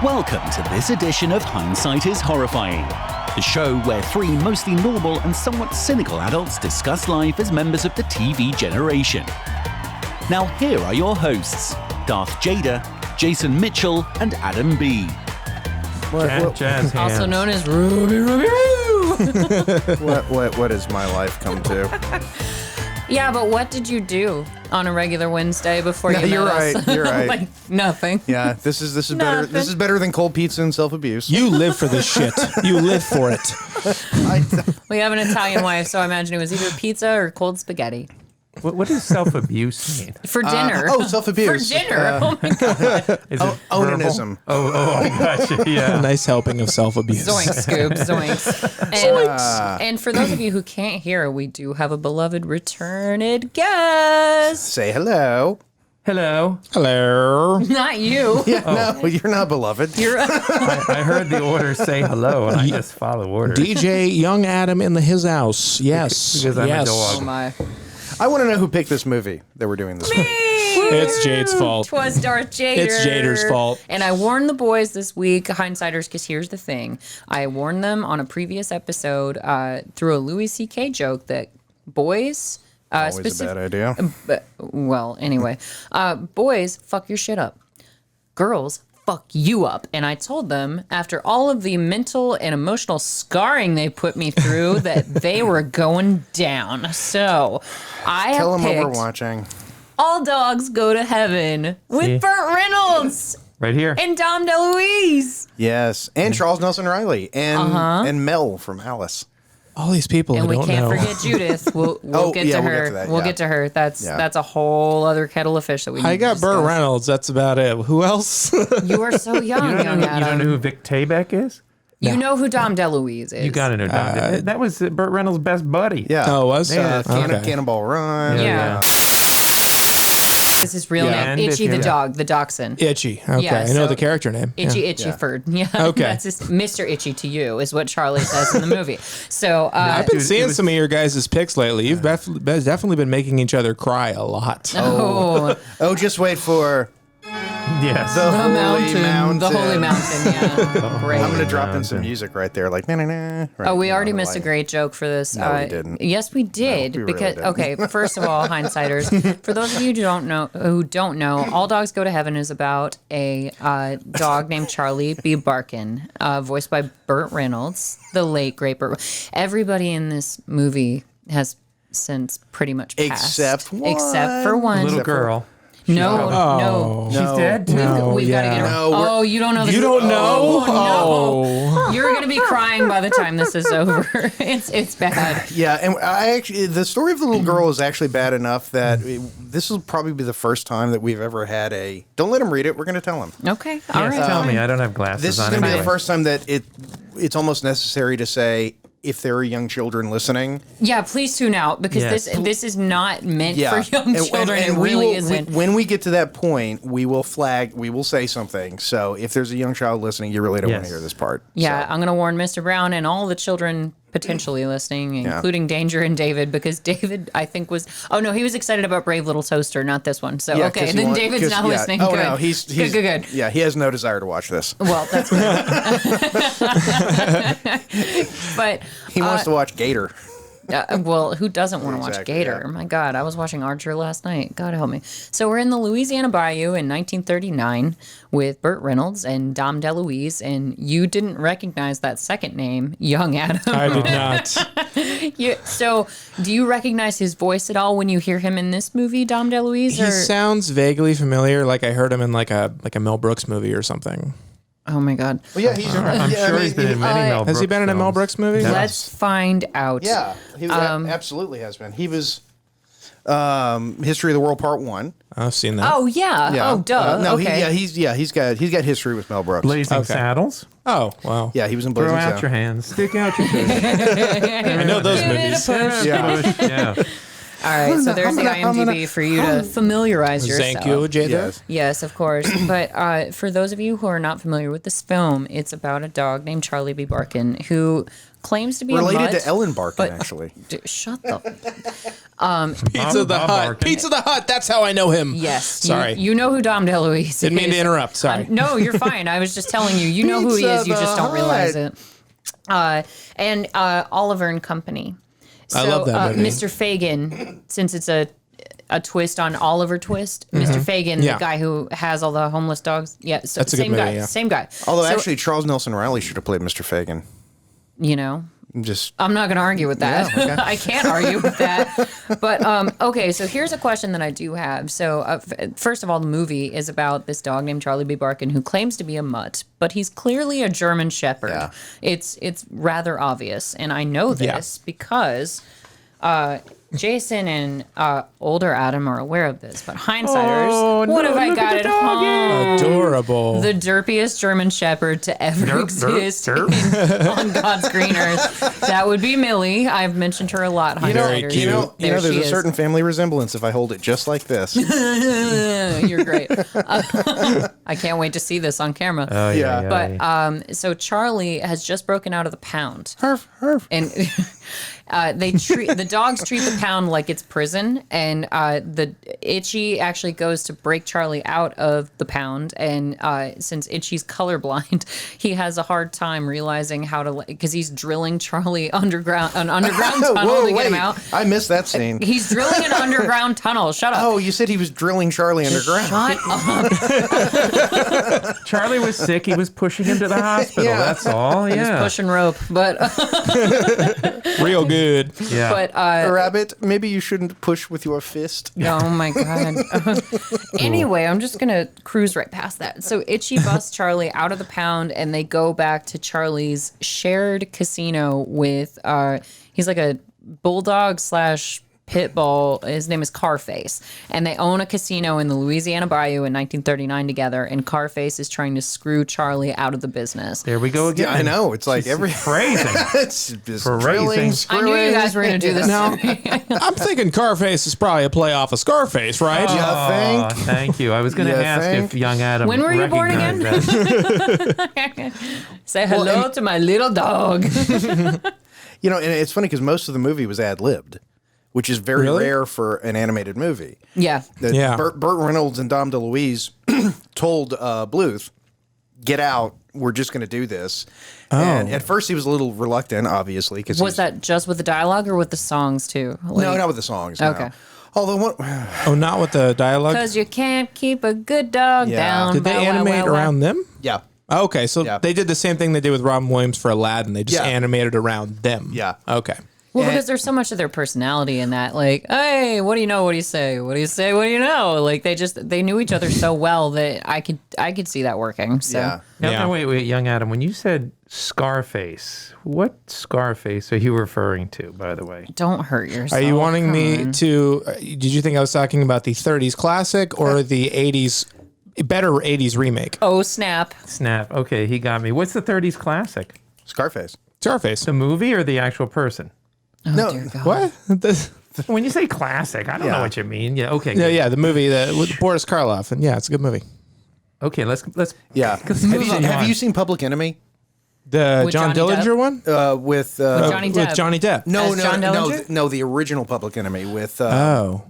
Welcome to this edition of Hindsight is Horrifying, the show where three mostly normal and somewhat cynical adults discuss life as members of the TV generation. Now here are your hosts, Darth Jada, Jason Mitchell, and Adam B. Jazz hands. Also known as Ruby Roo. What has my life come to? Yeah, but what did you do on a regular Wednesday before you met you're us? right. You're right. Like nothing. Yeah, this is better. This is better than cold pizza and self-abuse. You live for this shit. You live for it. We have an Italian wife, so I imagine it was either pizza or cold spaghetti What does self-abuse mean? for dinner. Self-abuse. For dinner. Oh my god. Is it Onanism. verbal? Oh, I gotcha. Yeah. A nice helping of self-abuse. Zoinks, Scoob, zoinks. And for those of you who can't hear, we do have a beloved returned guest. Say hello. Hello. Hello. Not you. Yeah, no, you're not beloved. You're I heard the order say hello, and I just follow orders. DJ Young Adam in his house. Yes. Because I'm a yes. Oh dog. my. I want to know who picked this movie that we're doing this. Week. It's Jade's fault. 'Twas Darth Jader. It's Jader's fault. And I warned the boys this week, hindsighters, because here's the thing. I warned them on a previous episode through a Louis C.K. joke that boys... Always a bad idea. Well, anyway. Boys, fuck your shit up. Girls, fuck you up. And I told them, after all of the mental and emotional scarring they put me through, that they were going down. So, I Tell have them what picked we're watching. All Dogs Go to Heaven with See? Burt Reynolds Right here. and Dom DeLuise. Yes, and Charles Nelson Riley and Mel from Alice. All these people And I we don't can't know. forget Judith. We'll get to her. We'll get to her. That's a whole other kettle of fish that we need I got to Burt discuss. Reynolds. That's about it. Who else? You are so young, young You don't Adam. know who Vic Taybeck is? You know who Dom DeLuise is. You got to know Don. That was Burt Reynolds' best buddy. Yeah. Oh, was? Okay. Cannonball Run. Yeah. This is real Yeah. name. And if Itchy the you- dog, the dachshund. Itchy. Okay. Yeah, I know so- the character name. Itchy Yeah. Itchyford. Yeah. Okay. That's just Mr. Itchy to you is what Charlie says in the movie. So I've been Dude, seeing it was- some of your guys' pics lately. You've definitely been making each other cry a lot. oh, Oh, just wait for Yes. the the Holy mountain, the holy mountain. Yeah, great. I'm gonna drop in some music right there, like na-na-na. Oh, we already missed a great joke for this. No, we didn't. Yes, we did. No, we really because didn't. okay, first of all, hindsighters, for those of you who don't know, All Dogs Go to Heaven is about a dog named Charlie B. Barkin, voiced by Burt Reynolds, the late great Burt. Everybody in this movie has since pretty much passed, Except for one Little girl. No, Oh. She's dead too. we've got to get her. No, we're- Oh, you don't know this. You don't know? Oh, no. You're gonna be crying by the time this is over. It's bad. Yeah, and I actually, the story of the little girl is actually bad enough that this will probably be the first time that we've ever had a. Don't let him read it. We're going to tell him. Okay, all Yes, right. tell me. I don't have glasses This is on. going to be the anyway. first time that it's almost necessary to say if there are young children listening. Yeah, please tune out because Yes. this is not meant Yeah, for young children. It we really will, isn't. when we get to that point, we will say something. So if there's a young child listening, you really don't want to Yes. hear this part. Yeah, So, I'm gonna warn Mr. Brown and all the children potentially listening, including Danger and David, because David, I think, was. Oh no, he was excited about Brave Little Toaster, not this one. So yeah, okay, 'cause he then want- David's 'cause- not yeah. listening. Oh Good. no, he's good. Yeah, he has no desire to watch this. Well, that's good. But He wants to watch Gator. well, who doesn't want to watch Exactly, Gator? yeah. My God, I was watching Archer last night. God help me. So we're in the Louisiana Bayou in 1939 with Burt Reynolds and Dom DeLuise, and you didn't recognize that second name, Young Adam. I did not. So, do you recognize his voice at all when you hear him in this movie, Dom DeLuise? He sounds vaguely familiar, like I heard him in like a Mel Brooks movie or something. Oh my God. Well, yeah, he's. I'm sure he's been in many Mel Brooks Has he been in a Mel films. Brooks movie? Yeah. Let's find out. Yeah, he was, absolutely has been. He was History of the World Part 1. I've seen that. Oh yeah. Yeah. Oh duh. No, okay. he's got history with Mel Brooks. Blazing Okay. Saddles. Oh, wow. Yeah, he was in Throw Blazing out Saddles. your hands. Stick out your fist. I know those movies. Yeah. Yeah. All right. So there's the IMDb for you to familiarize yourself. Thank you, Jada. Yes. Yes, of course. But for those of you who are not familiar with this film, it's about a dog named Charlie B. Barkin who claims to be Related a mutt, to Ellen Barkin, but- actually. Shut the. Pizza the Hut. Pizza the Hut. That's how I know him. Yes. Sorry. You know who Dom DeLuise is. Didn't mean to interrupt. Sorry. No, you're fine. I was just telling you. You know who he is. You just don't realize it. And Oliver and Company. So, I love that movie. Mr. Fagin, since it's a twist on Oliver Twist, Mr. Fagin, Yeah. the guy who has all the homeless dogs. Yeah, so That's a good same movie, guy. yeah. Same guy. Although, So, actually, Charles Nelson Riley should have played Mr. Fagin. you know. Just I'm not going to argue with that. Yeah, okay. I can't argue with that. But okay, so here's a question that I do have. So first of all, the movie is about this dog named Charlie B. Barkin who claims to be a mutt, but he's clearly a German Shepherd. Yeah. It's rather obvious, and I know this because Jason and older Adam are aware of this. But hindsighters, what have I got at home? Adorable. The derpiest German Shepherd to ever exist on God's green earth. That would be Millie. I've mentioned her a lot. Very cute. There there's she a is. certain family resemblance if I hold it just like this. You're great. I can't wait to see this on camera. Oh, Yeah. But so Charlie has just broken out of the pound. Herf, herf. And the dogs treat the pound like it's prison, and the Itchy actually goes to break Charlie out of the pound, and since Itchy's colorblind, he has a hard time realizing how to, because he's drilling Charlie an underground tunnel Whoa, to get him wait. out. I missed that scene. He's drilling an underground tunnel. Shut up. Oh, you said he was drilling Charlie underground. Shut up. Charlie was sick. He was pushing him to the hospital. Yeah. That's all. Yeah. Pushing rope, but Real good. Yeah. but Rabbit, maybe you shouldn't push with your fist. oh my god. Anyway, I'm just gonna cruise right past that. So Itchy busts Charlie out of the pound, and they go back to Charlie's shared casino with he's like a bulldog / pit bull. His name is Carface, and they own a casino in the Louisiana Bayou in 1939 together. And Carface is trying to screw Charlie out of the business. There we go again. Yeah, I know. It's like every Phrasing. it's just Phrasing. drilling, I knew you guys were gonna do this. Now, I'm thinking Carface is probably a play off of Scarface, right? You Oh, think? thank you. I was going to You ask think? if young Adam When were you born recognized that. Say hello to my little dog. You know, and it's funny because most of the movie was ad-libbed, which is very Really? rare for an animated movie. Yeah. Yeah. Burt Reynolds and Dom DeLuise told Bluth, "Get out. We're just going to do this." And at first he was a little reluctant, obviously, because Was that just with the dialogue or with the songs too? no, not with the songs. No. Okay. Although what? Oh, not with the dialogue? Because you can't keep a good dog Yeah. down. Did they Bow, wow, animate wow, wow. around them? Yeah, Okay, so Yeah. they did the same thing they did with Robin Williams for Aladdin. They just Yeah. animated around them. Yeah. Okay. Well, And- because there's so much of their personality in that. Like, hey, what do you know? What do you say? What do you say? What do you know? Like they knew each other so well that I could see that working. So yeah. Now, Yeah. wait, young Adam. When you said Scarface, what Scarface are you referring to, by the way? don't hurt yourself. Are you wanting Come me on. to? Did you think I was talking about the 30s classic or the 80s, better 80s remake? Oh snap! Snap. Okay, he got me. What's the 30s classic? Scarface. Scarface. The movie or the actual person? No, Dear God. What? When you say classic, I don't know Yeah. what you mean. Yeah. Okay. Yeah, good. yeah, the movie with Boris Karloff, and yeah, it's a good movie. Okay. Let's. yeah. Have you seen Public Enemy The With John Johnny Dillinger one With Johnny with Depp. Johnny Depp. No, As John Dillinger? no, the original Public Enemy with. Oh,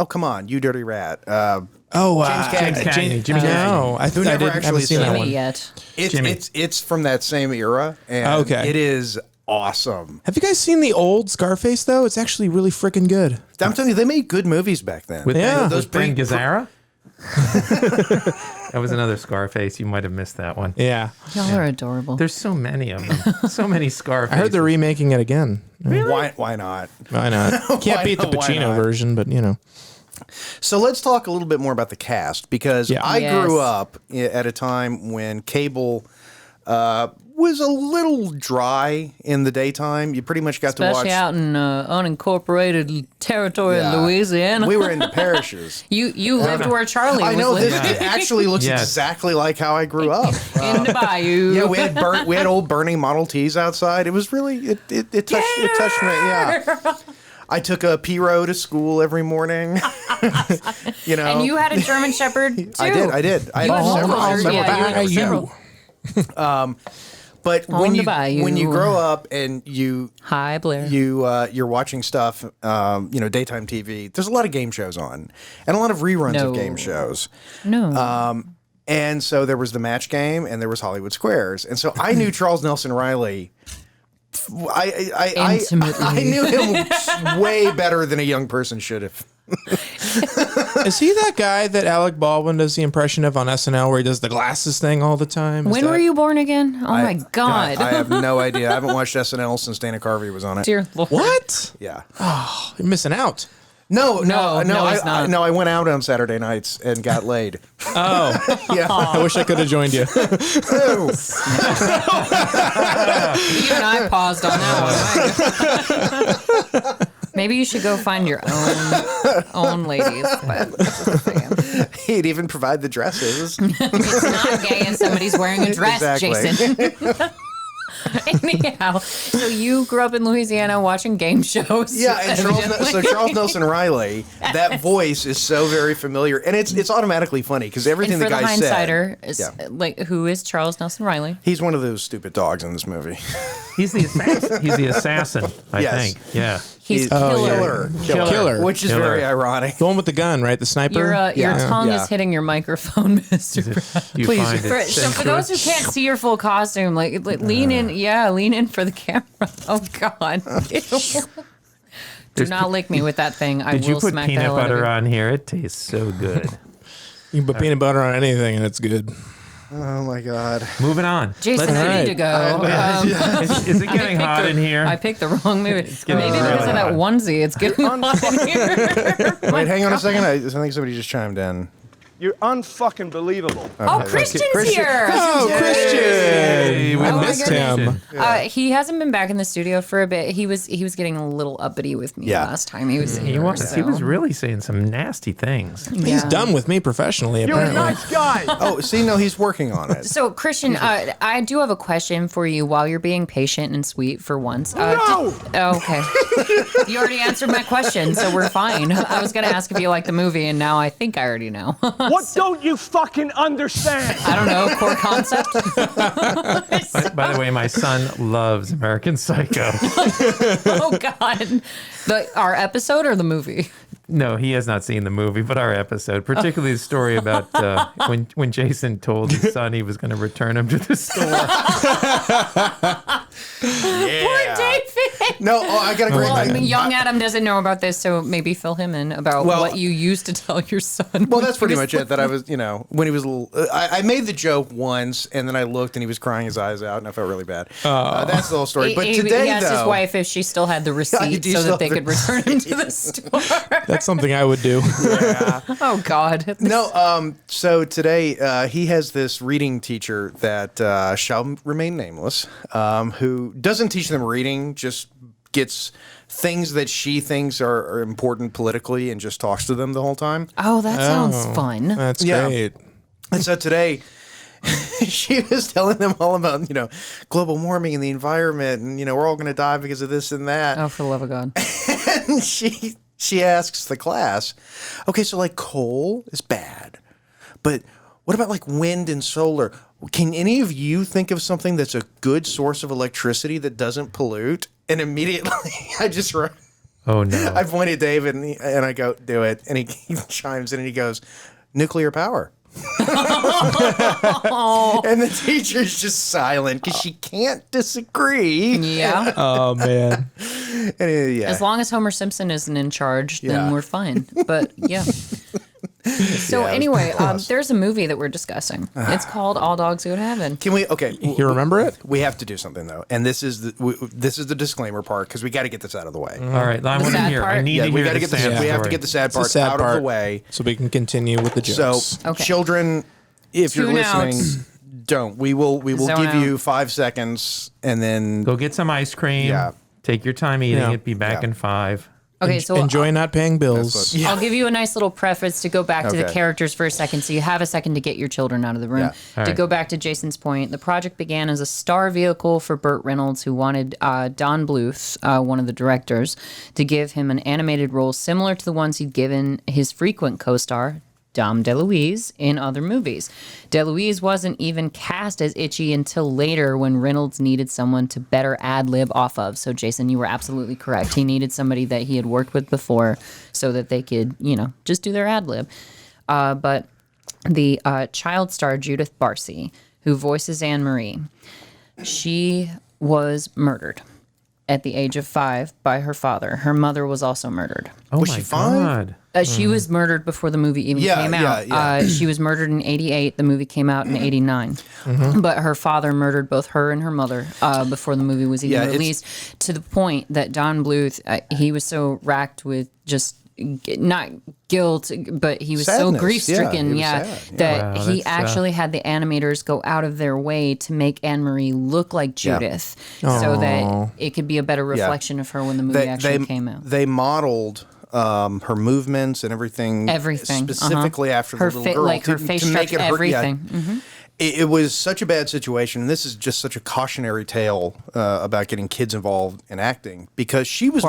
Oh, come on, you dirty rat. James Cagney. Jimmy No, I think I never didn't actually haven't seen that said Me one. yet? It's from that same era, and Okay. it is awesome. Have you guys seen the old Scarface though? It's actually really freaking good. I'm telling you, they made good movies back then. With Yeah. those Those Ben big- Gazzara? That was another Scarface. You might have missed that one. Yeah, Y'all are adorable. There's so many of them. So many Scarfaces. I heard they're remaking it again. Why not? Why not? Can't Why beat the not? Why Pacino not? version, but you know. So let's talk a little bit more about the cast because Yeah. I Yes. grew up at a time when cable was a little dry in the daytime. You pretty much got Especially to watch. out in unincorporated territory Yeah. in Louisiana. We were in the parishes. you lived where Charlie I was know this. living. It actually looks Yes. exactly like how I grew up. In the bayou. Yeah, we had old burning Model Ts outside. It was really it touched me. Yeah. I took a P-Row to school every morning. You know. And you had a German Shepherd too. I did. I had You had several. multiple- several yeah, back you then. had several. But On when the you bayou. when you grow up and Hi, Blair. you're watching stuff, daytime TV. There's a lot of game shows on, and a lot of reruns of game shows. No. And so there was the Match Game, and there was Hollywood Squares, and so I knew Charles Nelson Riley. Intimately. I knew him way better than a young person should have. Is he that guy that Alec Baldwin does the impression of on SNL where he does the glasses thing all the time? When were you born again? Oh my God. I have no idea. I haven't watched SNL since Dana Carvey was on it. Dear Lord. What? Yeah. You're missing out. No, he's not. I went out on Saturday nights and got laid. Oh, Yeah. I wish I could have joined you. Ew. You and I paused on that one. Maybe you should go find your own ladies. But just saying. He'd even provide the dresses. It's not gay and somebody's wearing a dress, Exactly. Jason. Anyhow, so you grew up in Louisiana watching game shows. Yeah, and evidently. Charles Nelson Riley, that voice is so very familiar, and it's automatically funny because everything And for the the guy said. hindsighter, like, who is Charles Nelson Riley? He's one of those stupid dogs in this movie. He's the assassin. He's the assassin, I Yes. think. Yeah. He's killer. Killer. Which is Killer. very ironic. The one with the gun, right? The sniper? Your tongue Yeah. is hitting your microphone, Mr. You Please. find it So for those who can't see your full costume, like lean in, lean in for the camera. Oh God! Ew. Do not lick me with that thing. I Did will you put smack the peanut hell out of butter you. on here? It tastes so good. You can put peanut butter on anything and it's good. Oh my God. Moving on. Jason, Let's- I need to go. Is it getting hot in here? I picked the wrong movie. getting Maybe because really of that hot. onesie, it's getting hot in here. Wait, hang on a second. I think somebody just chimed in. You're unfucking believable. Oh, Christian's here. Oh, Christian! Hey, we Oh my missed goodness. him. He hasn't been back in the studio for a bit. He was getting a little uppity with me Yeah. last time he was He here. was. He so- was really saying some nasty things. He's Yeah. done with me professionally, You're a apparently. nice guy. Oh, see, no, he's working on it. So, Christian, I do have a question for you while you're being patient and sweet for once. No! Okay. You already answered my question, so we're fine. I was going to ask if you like the movie, and now I think I already know. What don't you fucking understand? I don't know, core concept. By the way, my son loves American Psycho. Oh, God. Our episode or the movie? No, he has not seen the movie, but our episode, particularly the story about when Jason told his son he was going to return him to the store. Poor David. No, I got a great. Well, I mean, young Adam doesn't know about this, so maybe fill him in about Well- what you used to tell your son. Well, that's pretty He was much it. That I was, when he was a little. I made the joke once, and then I looked, and he was crying his eyes out, and I felt really bad. That's the whole story. But today, he asked though, his wife if she still had the receipt do you so still that they have could the return him to the store. That's something I would do. Oh, God. no. So today, he has this reading teacher that shall remain nameless, who doesn't teach them reading, just gets things that she thinks are important politically, and just talks to them the whole time. Oh, that sounds fun. That's Yeah. great. And so today, she was telling them all about, global warming and the environment, and, we're all going to die because of this and that. Oh, for the love of God. And she asks the class, okay, so like coal is bad, but what about like wind and solar? Can any of you think of something that's a good source of electricity that doesn't pollute? And immediately I just wrote, Oh, no. I pointed at David and I go, do it. And he chimes in and he goes, nuclear power. And the teacher's just silent because she can't disagree. Yeah. Oh, man. And yeah. As long as Homer Simpson isn't in charge, then Yeah. we're fine. But yeah. So Yeah, anyway, there's a movie that we're discussing. It's called All Dogs Go to Heaven. Can we? Okay, You remember it? we have to do something though, and this is the disclaimer part because we got to get this out of the way. All right, I want to sad hear. I part? need Yeah, to we hear got to the get the sad we have to story. get the sad It's the part sad out part, of the way. so we can continue with the So, jokes. Okay. children, if you're Tune out. listening, don't. We will Zone give out. you 5 seconds, and then Go get some ice cream. Yeah. Take your time eating Yeah. it. Be back Yeah. in 5. Okay, so Enjoy not paying bills. Yeah. I'll give you a nice little preface to go back to the Okay. characters for a second so you have a second to get your children out of the room. Yeah. All To right. go back to Jason's point, the project began as a star vehicle for Burt Reynolds, who wanted Don Bluth, one of the directors, to give him an animated role similar to the ones he'd given his frequent co-star, Dom DeLuise in other movies. DeLuise wasn't even cast as Itchy until later when Reynolds needed someone to better ad-lib off of. So, Jason, you were absolutely correct. He needed somebody that he had worked with before so that they could, just do their ad-lib. But the child star Judith Barcy, who voices Anne Marie, she was murdered at the age of 5 by her father. Her mother was also murdered. Oh Was my she 5? God. She was murdered before the movie even came out. She was murdered in 88. The movie came out in 89. But her father murdered both her and her mother before the movie was even released, to the point that Don Bluth, he was so racked with just not guilt, but he was so Sadness. grief-stricken, Yeah, he was sad. that Wow, he that's, actually had the animators go out of their way to make Anne Marie look like Judith, so that it could be a better reflection of her when the movie actually came out. They modeled her movements and everything, specifically after her the little girl, like her face structure, everything. It was such a bad situation. And this is just such a cautionary tale about getting kids involved in acting, because she was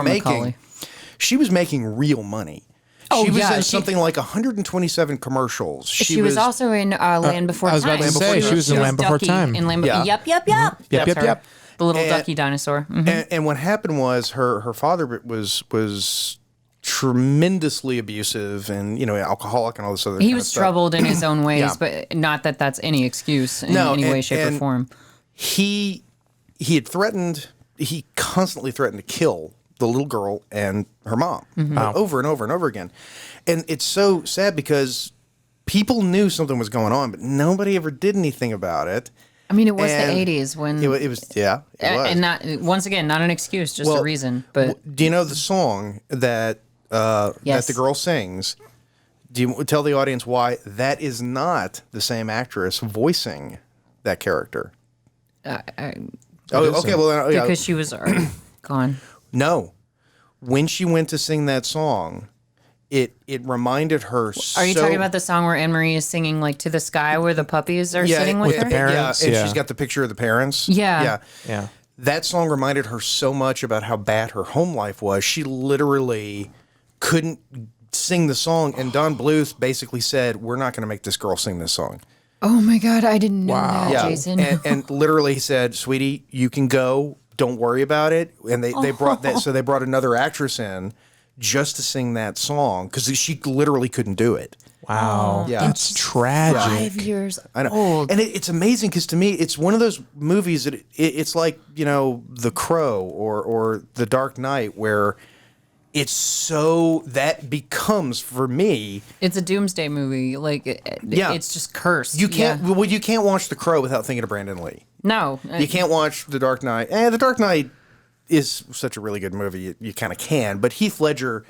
making real money. She was in something like 127 commercials. She was also in Land Before Time. I was about to say, she was in Land Before Time. In Land Yep. Yep. The little ducky dinosaur. And what happened was her father was tremendously abusive and alcoholic and all this other. He kind was of stuff. troubled in his own ways, but not that that's any excuse in any way, shape, or form. He constantly threatened to kill the little girl and her mom over and over and over again. And it's so sad because people knew something was going on, but nobody ever did anything about it. I mean, it was the 80s when... It was. And not, once again, not an excuse, just a reason. But do you know the song that the girl sings? Do you tell the audience why that is not the same actress voicing that character? Okay. Well, because she was already gone. No. When she went to sing that song, it reminded her Are you talking about the song where Anne Marie is singing like To the Sky where the puppies are sitting with her? parents? And she's got the picture of the parents. Yeah. That song reminded her so much about how bad her home life was. She literally couldn't sing the song, and Don Bluth basically said, "We're not going to make this girl sing this song." Oh my God, I didn't know that, Jason. And literally he said, "Sweetie, you can go. Don't worry about it." And they brought that, so they brought another actress in just to sing that song because she literally couldn't do it. Wow. Yeah. That's tragic. 5 years I know. old. And it's amazing because to me, it's one of those movies that it's like, The Crow or The Dark Knight, where it's so that becomes for me. It's a doomsday movie. Like, it's just cursed. You can't you can't watch The Crow without thinking of Brandon Lee. No. You can't watch The Dark Knight. The Dark Knight is such a really good movie. You kind of can, but Heath Ledger.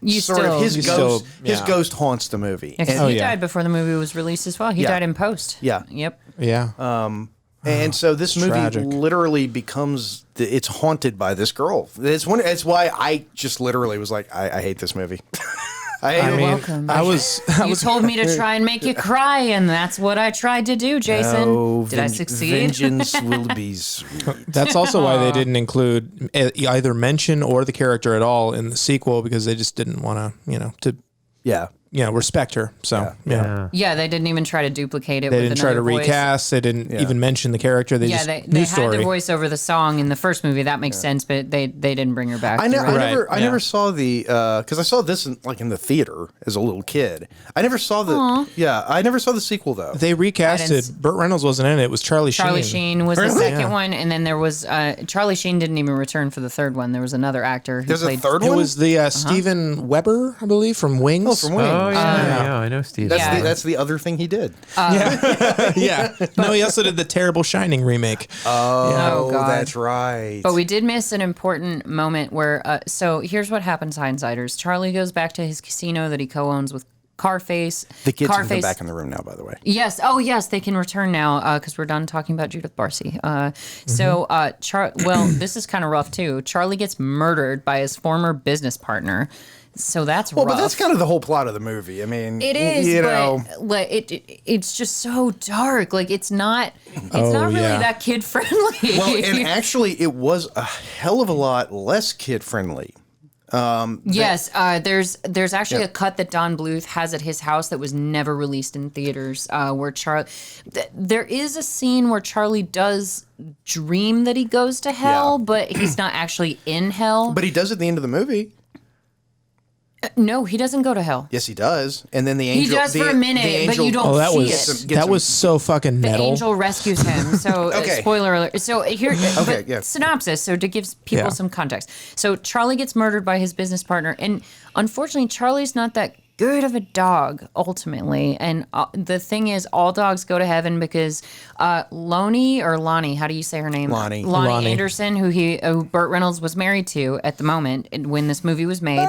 His ghost haunts the movie. He died before the movie was released as well. He died in post. Yeah. Yep. Yeah. And so this movie tragic. literally becomes it's haunted by this girl. It's why I just literally was like, I hate this movie. You're welcome. You told me to try and make you cry, and that's what I tried to do, Jason. Did I succeed? Vengeance will be sweet. That's also why they didn't include either mention or the character at all in the sequel, because they just didn't want to, respect her. So, Yeah, they didn't even try to duplicate it. They with didn't try to another voice. recast. They didn't even mention the character. They just they new had story. the voice over the song in the first movie. That makes sense, but they didn't bring her back. I You're right. never saw the because I saw this in the theater as a little kid. I never saw I never saw the sequel though. They recasted. Burt Reynolds wasn't in it. It was Charlie Sheen. Charlie Sheen was the second one, and then there was Charlie Sheen didn't even return for the third one. There was another actor who There's played. a third It one. was the Steven Weber, I believe, from Wings. Oh, from Wings. Oh, yeah, I know Steve. That's the other thing he did. Yeah. No, he also did the terrible Shining remake. Oh, God. that's right. But we did miss an important moment where. So here's what happens, hindsighters. Charlie goes back to his casino that he co-owns with Carface. The kids can Carface, come back in the room now, by the way. Yes. Oh, yes. They can return now because we're done talking about Judith Barcy. So, this is kind of rough too. Charlie gets murdered by his former business partner. So that's rough. But that's kind of the whole plot of the movie. I mean, it is, but like, it's just so dark. Like it's not really that kid friendly. Well, and actually, it was a hell of a lot less kid friendly Yes, there's actually a cut that Don Bluth has at his house that was never released in theaters. Where there is a scene where Charlie does dream that he goes to hell, but he's not actually in hell. But he does at the end of the movie. No, he doesn't go to hell. Yes, he does. And then the angel. He does for a minute, but you don't see it. That was so fucking The metal. angel rescues him. So, spoiler alert. So here, synopsis. So to give people Yeah. some context. So Charlie gets murdered by his business partner, and unfortunately, Charlie's not that good of a dog ultimately. And the thing is, all dogs go to heaven because Lonnie, how do you say her name? Lonnie Anderson, who Burt Reynolds was married to at the moment when this movie was made.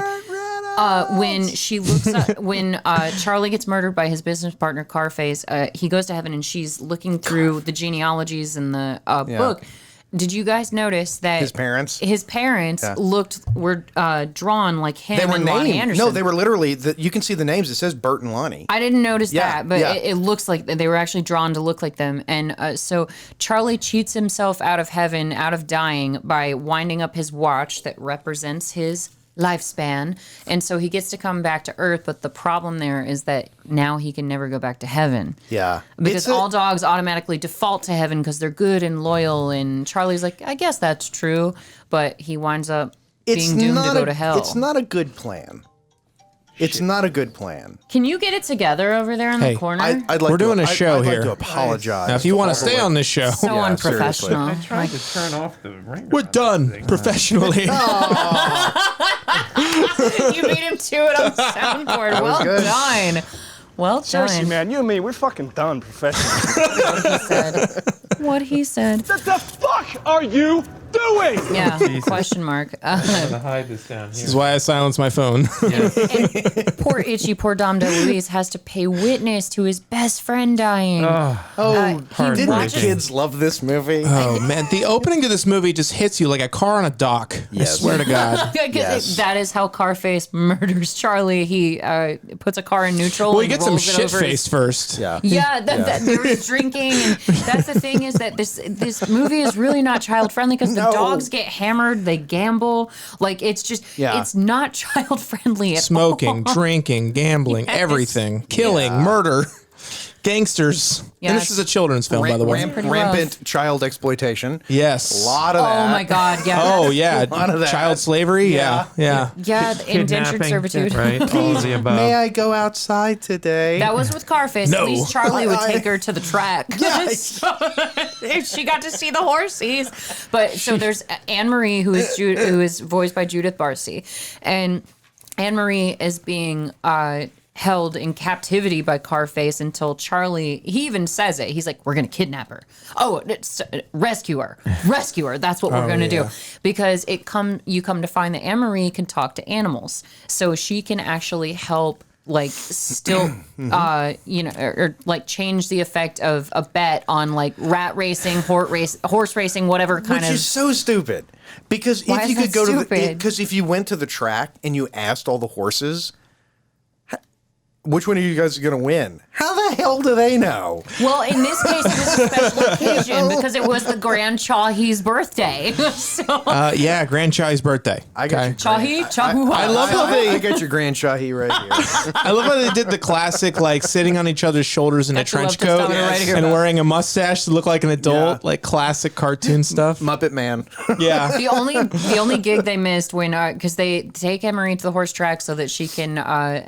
When she looks up, when Charlie gets murdered by his business partner Carface, he goes to heaven and she's looking through the genealogies in the book. Did you guys notice that his parents were drawn like him? They were and Lonnie named. Anderson. No, they were literally. You can see the names. It says Bert and Lonnie. I didn't notice that, but it looks like they were actually drawn to look like them. And so Charlie cheats himself out of heaven, out of dying, by winding up his watch that represents his lifespan, and so he gets to come back to Earth, but the problem there is that now he can never go back to heaven. Yeah. Because all dogs automatically default to heaven because they're good and loyal, and Charlie's like, I guess that's true, but he winds up being doomed to go to hell. It's not a good plan. It's not a good plan. Can you get it together over there in the corner? We're doing a show I'd here. like to apologize. Now, if you want to stay on this show, So unprofessional. I tried to turn off the ringer. we're done professionally. You beat him to it on the soundboard. Well done. Well Seriously, done. man, you and me, we're fucking done professionally. What he said. What the fuck are you doing? Yeah, question mark. I'm gonna hide this down This here. is why I silence my phone. Poor Dom DeLuise has to pay witness to his best friend dying. Didn't the kids love this movie? Oh man, the opening to this movie just hits you like a car on a dock. Yes. I swear to God. Because that is how Carface murders Charlie. He puts a car in neutral. Well, he and gets some rolls it shit over faced first. Yeah. Yeah, they were drinking, and that's the thing is that this movie is really not child friendly because the dogs get hammered, they gamble, like it's just it's not child friendly at Smoking, all. drinking, gambling, everything, killing, murder, gangsters. And this is a children's film, by the way. Rampant child exploitation. Yes. A lot of that. Oh my God, yeah. Oh yeah, lot of that. child slavery. Yeah. Yeah, the indentured Kidnapping, servitude. right? All of the above. May I go outside today? That was with Carface. No. At least Charlie would take her to the track. Yeah. So, she got to see the horses. But so there's Anne Marie, who is voiced by Judith Barcy, and Anne Marie is being held in captivity by Carface until Charlie. He even says it. He's like, "We're gonna kidnap her. Oh, rescue her. That's what we're gonna do." Because you come to find that Anne Marie can talk to animals, so she can actually help. Like still, or like change the effect of a bet on like rat racing, horse racing, whatever kind Which of. is so stupid. Because Why if you is could that go to stupid? because if you went to the track and you asked all the horses, which one of you guys are going to win? How the hell do they know? Well, in this case, it was a special occasion because it was the Grand Chahi's birthday. So Yeah, Grand Chai's birthday. I got your Chahi, Chahuha. I love how they. I got your Grand Shahi right here. I love how they did the classic, like sitting on each other's shoulders in a That's the trench leftist coat domino right here. and wearing a mustache to look like an adult, Yeah. like classic cartoon stuff. Muppet Man. Yeah. The only gig they missed when because they take Emery to the horse track so that she can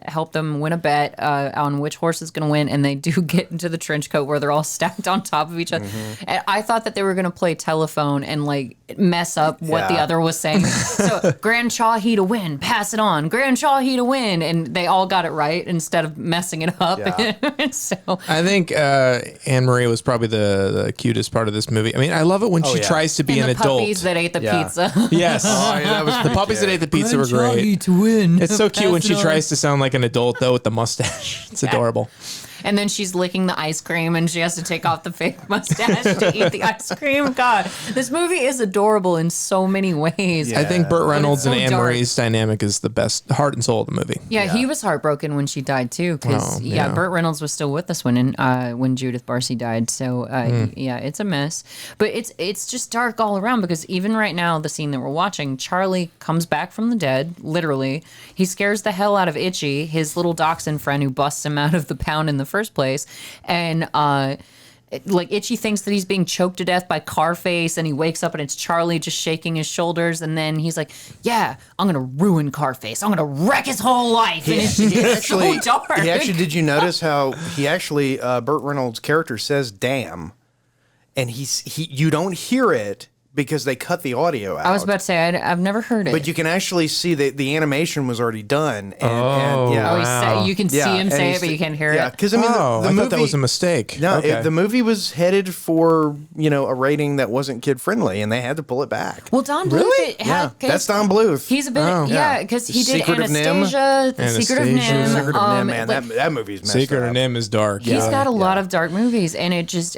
help them win a bet on which horse is going to win, and they do get into the trench coat where they're all stacked on top of each other. And I thought that they were going to play telephone and like mess up what the Yeah. other was saying. So Grand Chahi to win, pass it on. Grand Chahi to win, and they all got it right instead of messing it up. Yeah. So I think Anne Marie was probably the cutest part of this movie. I mean, I love it when she yeah. tries to be and an the adult. puppies that ate the Yeah. pizza. Yes. that was The puppies that ate the pizza were great. to win. It's so cute when she tries to sound like an adult, though, with the mustache. It's adorable. And then she's licking the ice cream and she has to take off the fake mustache to eat the ice cream. God, this movie is adorable in so many ways. I think Burt Reynolds so and Anne dark. Marie's dynamic is the best heart and soul of the movie. Yeah, he was heartbroken when she died too, because Oh, yeah. Burt Reynolds was still with us when Judith Barcy died. So yeah, it's a mess, but it's just dark all around, because even right now, the scene that we're watching, Charlie comes back from the dead, literally. He scares the hell out of Itchy, his little dachshund friend who busts him out of the pound in the first place, and like Itchy thinks that he's being choked to death by Carface, and he wakes up and it's Charlie just shaking his shoulders, and then he's like, "Yeah, I'm gonna ruin Carface. I'm gonna wreck his whole life." And it's so dark. He actually, did you notice how he actually Burt Reynolds' character says "damn," and you don't hear it because they cut the audio out. I was about to say I've never heard it, but you can actually see that the animation was already done. And, Oh, yeah. wow. you can see him say it, but you can't hear Yeah, it. because I mean, Oh, the I movie, thought that was a mistake. No, Okay. the movie was headed for a rating that wasn't kid friendly, and they had to pull it back. Well, Don Bluth, Really? Yeah, that's Don Bluth. He's a bit, yeah, because he did Secret of Nim. Anastasia, The Secret of Anastasia. Nim. Secret of Nim, man, like, that movie's messed Secret up. of Nim is dark. he's got a lot of dark movies, and it just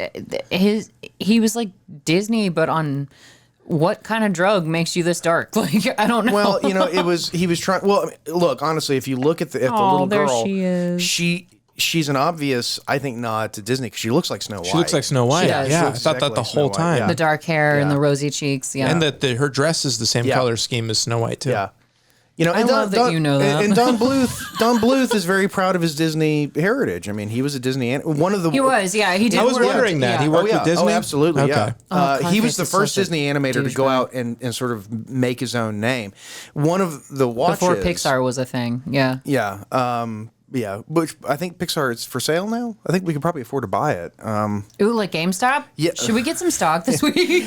he was like Disney, but on what kind of drug makes you this dark? Like, I don't know. Well, he was trying. Well, I mean, look, honestly, if you look at the Oh, little there girl, she is. she's an obvious, I think, nod to Disney because she looks like Snow White. She looks like Snow White. does. She Yeah, I looks thought exactly that the like Snow whole White, time. yeah. the dark hair and Yeah. the rosy cheeks, yeah. And that her dress is the same Yeah. color scheme as Snow White too. Yeah. I love that you know that. And Don Bluth is very proud of his Disney heritage. I mean, he was a Disney one of the he was, yeah. He did. I was work- wondering that. yeah. He worked with Disney? Oh, absolutely. Okay. Yeah. He was Carface the is first such a Disney animator to go douchebag. out and sort of make his own name. One of the watches Before Pixar was a thing, yeah. Yeah. Yeah, which I think Pixar is for sale now. I think we could probably afford to buy it. Ooh, like GameStop? Yeah. Should we get some stock this week?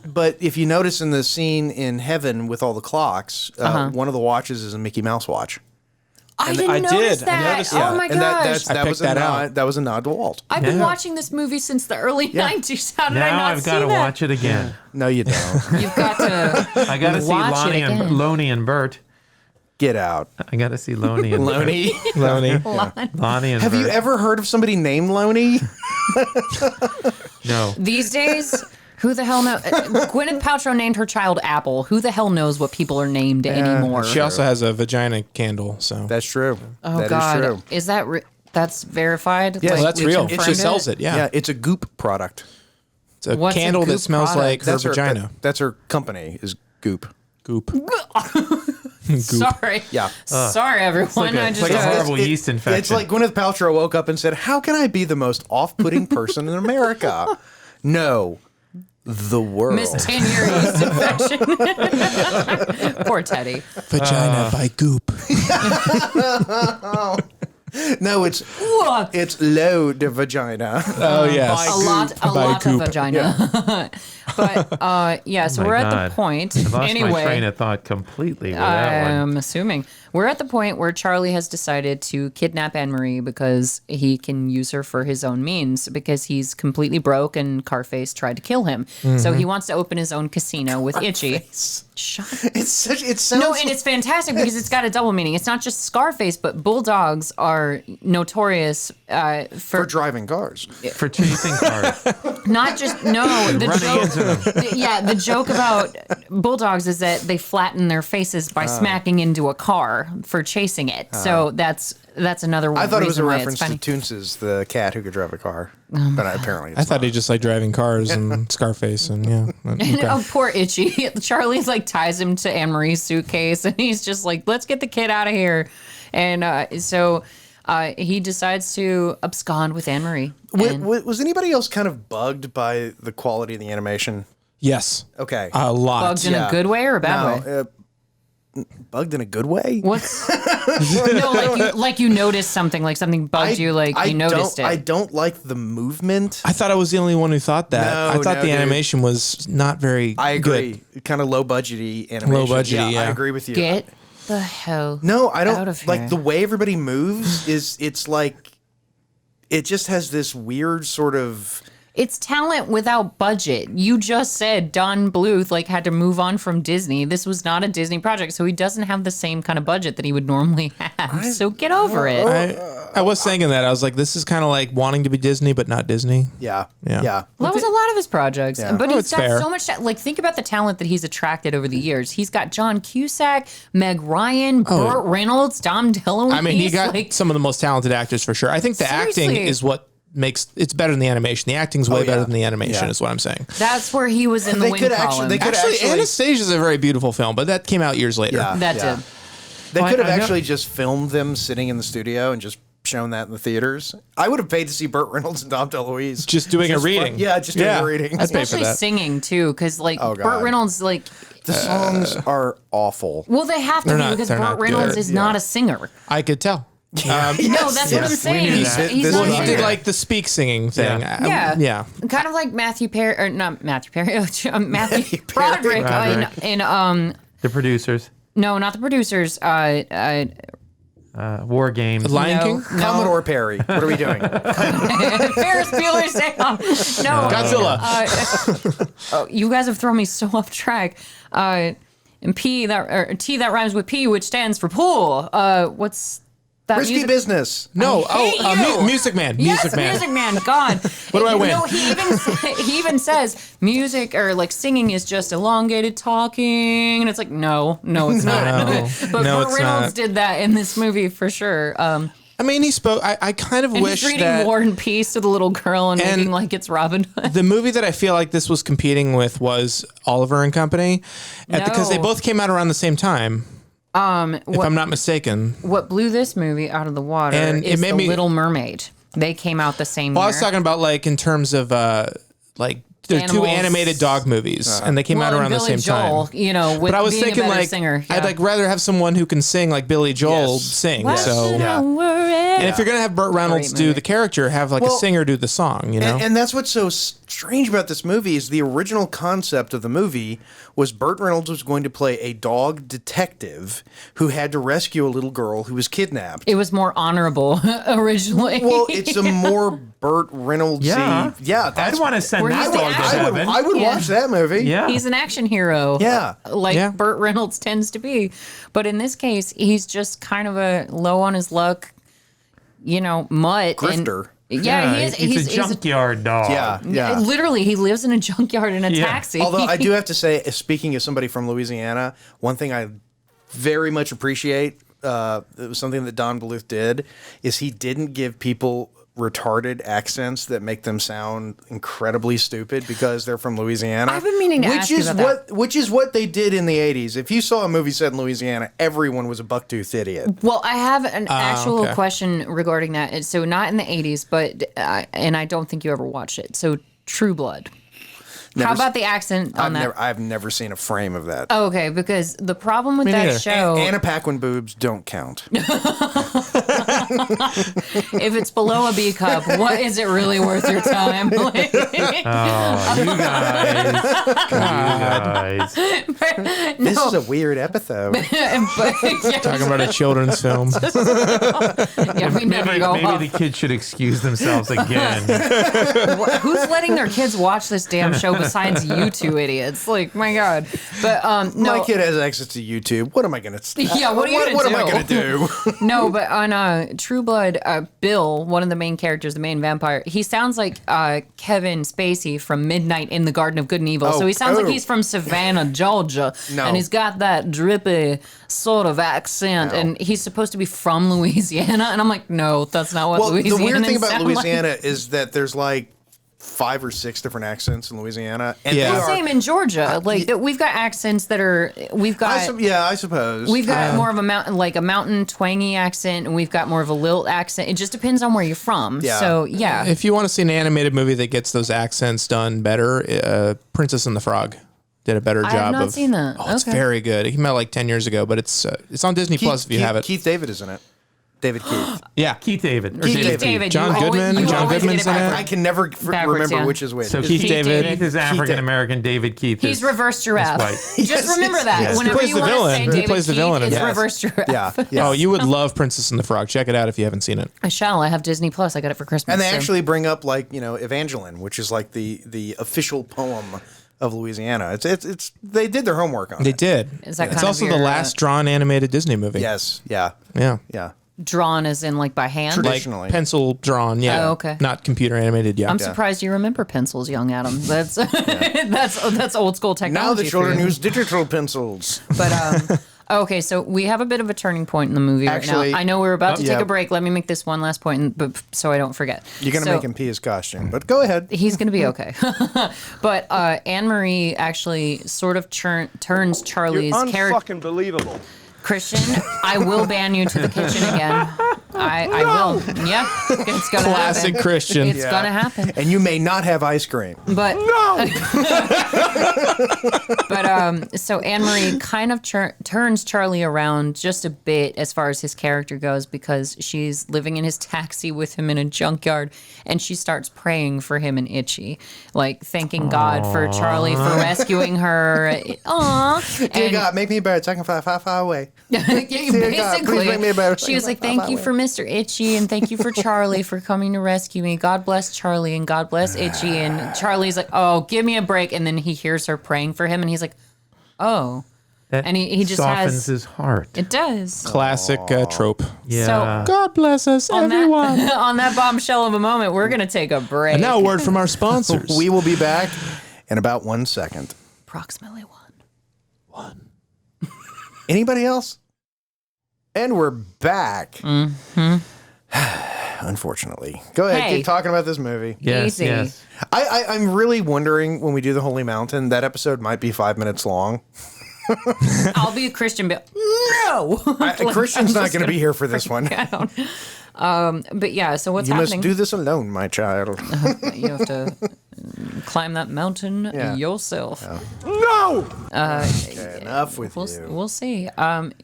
But if you notice in the scene in heaven with all the clocks, one of the watches is a Mickey Mouse watch. I I didn't notice did. I that. noticed Oh that. my And gosh. that I was picked a that nod. out. That was a nod to Walt. I've been Yeah. watching this movie since the early 90s. How did I Now not I've see got to that? watch it again. No, you don't. You've got to. I got to see Watch it again. Lonnie and Bert. Get out, I got to see Lonnie and Loney. Lonnie. Bert. Lonnie and Have Bert. you ever heard of somebody named Loney? No. These days, who the hell knows? Gwyneth Paltrow named her child Apple. Who the hell knows what people are named anymore? She also has a vagina candle, so That's true. Oh That is God, true. is that that's verified? Yes. well, that's we real. confirmed She sells it. Yeah. Yeah, it's a Goop product. it's a What's a candle that Goop smells product? like her That's her vagina. that's her company is Goop. Goop. Sorry. Yeah. Sorry, everyone. It's like a horrible yeast infection. It's like Gwyneth Paltrow woke up and said, "How can I be the most off-putting person in America?" No, the world. Miss 10-year yeast infection. Poor Teddy. Vagina by Goop. No, it's low de vagina. Oh yes. A lot By of Goop. vagina. But yeah, so My we're at God. the point. I lost my train Anyway, of thought completely with that one. I'm assuming we're at the point where Charlie has decided to kidnap Anne Marie because he can use her for his own means, because he's completely broke and Carface tried to kill him. So he wants to open his own casino with Itchy. Shut up. It sounds No, and it's fantastic because it's got a double meaning. It's not just Scarface, but bulldogs are notorious for driving cars. For chasing cars. not just the Running into them. the joke about bulldogs is that they flatten their faces by smacking into a car for chasing it. So that's another one. I thought it was a reason why reference it's to funny. Toonces, the cat who could drive a car, but apparently it's I thought not. he just liked driving cars and Scarface and yeah. Okay. Oh, poor Itchy. Charlie like ties him to Anne Marie's suitcase, and he's just like, "Let's get the kid out of here." And so he decides to abscond with Anne Marie. And- Was anybody else kind of bugged by the quality of the animation? Yes. Okay. A lot. bugged in a good way or a bad way? Bugged in a good way? What's no, like you noticed something, like something bugged you, like you noticed I it. don't like the movement. I thought I was the only one who thought that. No, I thought no, the dude. animation was not very I agree. good. Kind of low budgety animation. Low budgety, I yeah. agree with you. Get the hell No, I don't out of like here. the way everybody moves it's like it just has this weird sort of It's talent without budget. You just said Don Bluth had to move on from Disney. This was not a Disney project, so he doesn't have the same kind of budget that he would normally have. So get over it. I was thinking that. I was like, this is kind of like wanting to be Disney, but not Disney. Yeah. Yeah. Well, that was a lot of his projects. Yeah. But he's got fair. so much, think about the talent that he's attracted over the years. He's got John Cusack, Meg Ryan, Burt Reynolds, Dom DeLuise. I mean, he got some of the most talented actors for sure. I think the acting Seriously. is what makes it's better than the animation. The acting's way better yeah. than the animation, Yeah. is what I'm saying. That's where he was in the They win could column. Actually, Anastasia's a very beautiful film, but that came out years later. Yeah. That did. They could have I know- actually just filmed them sitting in the studio and just shown that in the theaters. I would have paid to see Burt Reynolds and Dom DeLuise. Just doing a reading. Just doing a reading. I'd pay for Especially that. singing, too, because, God. Burt Reynolds, The songs are awful. well, they have to They're be not- because they're Burt not Reynolds good. is not a singer. I could tell. No, that's what I'm saying. knew He's, that. he's This not is- a He singer. did like the speak singing thing. Yeah. Yeah. Kind of like Matthew Perry, or not Matthew Perry, Matthew Perry. Broderick in The producers. no, not the producers. War Games. Lion No. King? Commodore Perry. What are we doing? Ferris Bueller's Day Off. No, Godzilla. you guys have thrown me so off track. And T that rhymes with P, which stands for pool. What's that? Risky music? Business. No. hate you. Music Man. Yes, Music Man. Music Man. God. What do I win? No, he even says music or singing is just elongated talking, and it's like no, it's not. But No, Burt it's Reynolds not. did that in this movie for sure. I mean, he spoke. I kind of And wish he's reading that War and Peace to the little girl and And- making like it's Robin Hood. the movie that I feel like this was competing with was Oliver and Company, because they No. both came out around the same time. If I'm not mistaken. What blew this movie out of the water And it is made The me- Little Mermaid. They came out the same Well, I year. was talking about like in terms of there are two Animals. animated dog movies, and they came out and around the Billy same Joel, time. with But I was being thinking a better like singer. I'd like rather have someone who can sing like Billy Joel Yes. sing. Why So should I worry? and if you're gonna have Burt Reynolds Great do movie. the character, have like a Well, singer do the song. You know. And that's what's so strange about this movie is the original concept of the movie was Burt Reynolds was going to play a dog detective who had to rescue a little girl who was kidnapped. It was more honorable originally. Well, it's a more Burt Reynolds-y. Yeah. That's I'd want to send Where that he's the dog to actor. heaven. I would Yeah. watch that movie. Yeah. He's an action hero. Yeah. Like Yeah. Burt Reynolds tends to be. But in this case, he's just kind of a low on his luck, mutt. Grifter. Yeah, he is. He's a junkyard dog. Yeah. Literally, he lives in a junkyard in a Yeah. taxi. Although I do have to say, speaking of somebody from Louisiana, one thing I very much appreciate, it was something that Don Bluth did, is he didn't give people retarded accents that make them sound incredibly stupid because they're from Louisiana. I've been meaning to ask you about that. Which is what they did in the 80s. If you saw a movie set in Louisiana, everyone was a bucktooth idiot. Well, I have an actual okay. question regarding that. So not in the 80s, but and I don't think you ever watched it. So True Blood. Never How s- about the accent on that? I've never seen a frame of that. Oh, okay, because the problem with that neither. show, Anna Paquin boobs don't count. if it's below a B cup, what is it really worth your time? Oh, you guys. This is a weird episode. Talking about a children's film. Yeah, we never go off. Maybe the kids should excuse themselves again. Who's letting their kids watch this damn show besides you two idiots? Like, my God. But no, My kid has access to YouTube. What am I going to Yeah, what are you gonna What am I do? going to do? no, but on True Blood, Bill, one of the main characters, the main vampire, he sounds like Kevin Spacey from Midnight in the Garden of Good and Evil. So he sounds like he's from Savannah, Georgia, No. and he's got that drippy sort of accent, and he's supposed to be from Louisiana, and I'm like, no, that's not what Well, Louisiana the weird thing about sound like. Louisiana is that there's like 5 or 6 different accents in Louisiana. And Yeah. they are, Same in Georgia. Like we've got accents that are I suppose. We've got more of a mountain twangy accent, and we've got more of a lilt accent. It just depends on where you're from. Yeah. So yeah, If you want to see an animated movie that gets those accents done better, Princess and the Frog did a better job. I have not of, seen that. Oh, it's Okay. very good. It came out like 10 years ago, but it's on Disney Plus if you have it. Keith David is in it. David Keith. Yeah. Keith David. Or Keith David. David. John Goodman. John Goodman's in it. I can never remember yeah. which is which. So Keith David. Keith is African American. David Keith He's is reverse giraffe. white. Just remember that. Yes. Whenever He plays you the want to villain. say He David plays the Keith, villain in it's that. reverse giraffe. Yeah. Oh, you would love Princess and the Frog. Check it out if you haven't seen it. I shall. I have Disney Plus. I got it for Christmas. And they so- actually bring up Evangeline, which is like the official poem of Louisiana. It's they did their homework on They it. did. Is that It's kind of also the your, last drawn animated Disney movie. Yes. Yeah. Yeah. Yeah. drawn as in like by hand. Tradi- Like Traditionally. pencil drawn. Yeah. Oh, okay. Not computer animated. Yeah. I'm surprised you remember pencils, young Adam. That's that's old school technology. Now the children for you. use digital pencils. But okay, so we have a bit of a turning point in the movie Actually- right now. I know we're about to take yeah. a break. Let me make this one last point, but so I don't forget. You're gonna So- make him pee his costume, but go ahead. He's going to be okay. But Anne-Marie actually sort of turns Charlie's character. Unfucking believable. Christian, I will ban you to the kitchen again. I will. Yeah, it's going to Classic happen. Christian. It's going to happen. And you may not have ice cream. But No! so Anne-Marie kind of turns Charlie around just a bit as far as his character goes, because she's living in his taxi with him in a junkyard, and she starts praying for him and Itchy, like thanking God for Charlie for rescuing her. Aww. Dear And- God, make me better so I can fly far away. Yeah, God, please make me a better- she was like, thank you for Mr. Itchy, and thank you for Charlie for coming to rescue me. God bless Charlie, and God bless Itchy. And Charlie's like, oh, give me a break. And then he hears her praying for him, and he's like, oh. That And he just softens has- his heart. It does. Classic trope. Yeah. God bless us, On everyone. that, on that bombshell of a moment, we're going to take a break. And now a word from our sponsors. We will be back in about 1 second. Approximately one. Anybody else? And we're back. Mm-hmm. Unfortunately. Go ahead, Hey. keep talking about this movie. Yes, Easy. yes. I'm really wondering when we do the Holy Mountain, that episode might be 5 minutes long. I'll be a Christian, but no. Christian's not going to be here for this one. down. But yeah, so what's You happening? must do this alone, my child. You have to climb that mountain Yeah. yourself. No! Okay, enough with you. We'll see.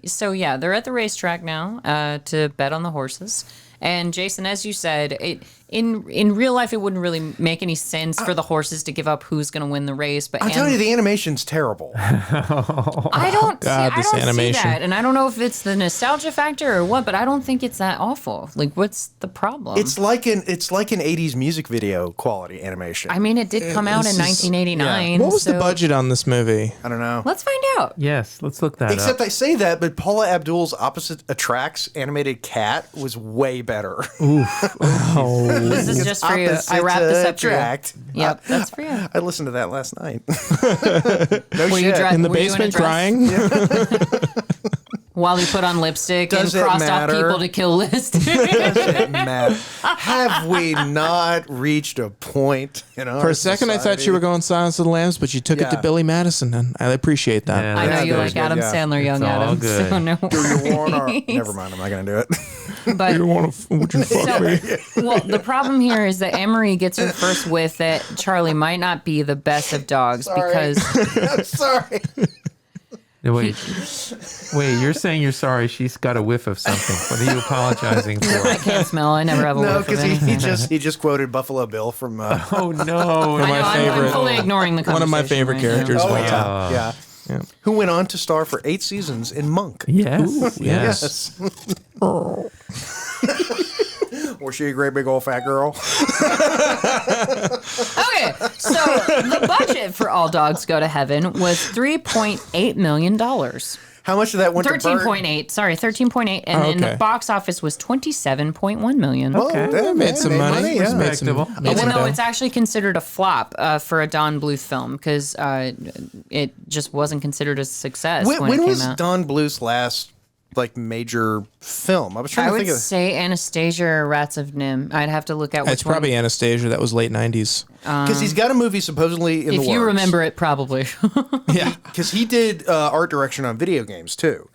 So yeah, they're at the racetrack now to bet on the horses. And Jason, as you said, in real life, it wouldn't really make any sense for the horses to give up who's going to win the race. But I'm telling you, the animation's terrible. I don't God, this see animation. that, and I don't know if it's the nostalgia factor or what, but I don't think it's that awful. Like, what's the problem? It's like an 80s music video quality animation. I mean, it did come out in This is- 1989. What was the so- budget on this movie? I don't know. Let's find out. Yes, let's look that Except up. I say that, but Paula Abdul's Opposite Attracts animated cat was way better. This is just for you. I wrapped this up for you. Attract. Yep, that's for you. I listened to that last night. No Were you shit. dre- In the were you in a basement dress? crying? While he put on lipstick Does and it crossed off matter? people to kill list. Matt, have we not reached a point in our For a second, I thought you were going Silence of the Lambs, but you took it Yeah. to Billy Madison, and I appreciate that. Yeah, I know that's you good. like Adam yeah. Sandler, young all Adam. good. So no Do you want worries. Never mind, I'm not going to do it. But Would you fuck me? well, the problem here is that Anne-Marie gets her first whiff that Charlie might not be the best of dogs because I'm sorry. No, wait, you're saying you're sorry she's got a whiff of something. What are you apologizing I for? can't smell. I never have a No, whiff of because anything. he just quoted Buffalo Bill from Oh, no. I know, my I'm favorite- fully ignoring the One of my conversation favorite right now. characters of all yeah. time. yeah. Yeah. Who went on to star for 8 seasons in Monk. Yes, yes. Was she a great big old fat girl? Okay, so the budget for All Dogs Go to Heaven was $3.8 million. How much of that went to Bert? 13.8. Sorry, 13.8. And then the okay. box office was 27.1 million. Okay. That Made some money. yeah. Made some- Respectable. made Even some though dough. it's actually considered a flop for a Don Bluth film because it just wasn't considered a success when it When came was out. Don Bluth's last major film? I was trying I to would think of. say Anastasia or Rats of Nim. I'd have to look at which It's probably Anastasia. That was late 90s. Because he's got a movie supposedly in the If works. you remember it, probably. Yeah. Because he did art direction on video games too.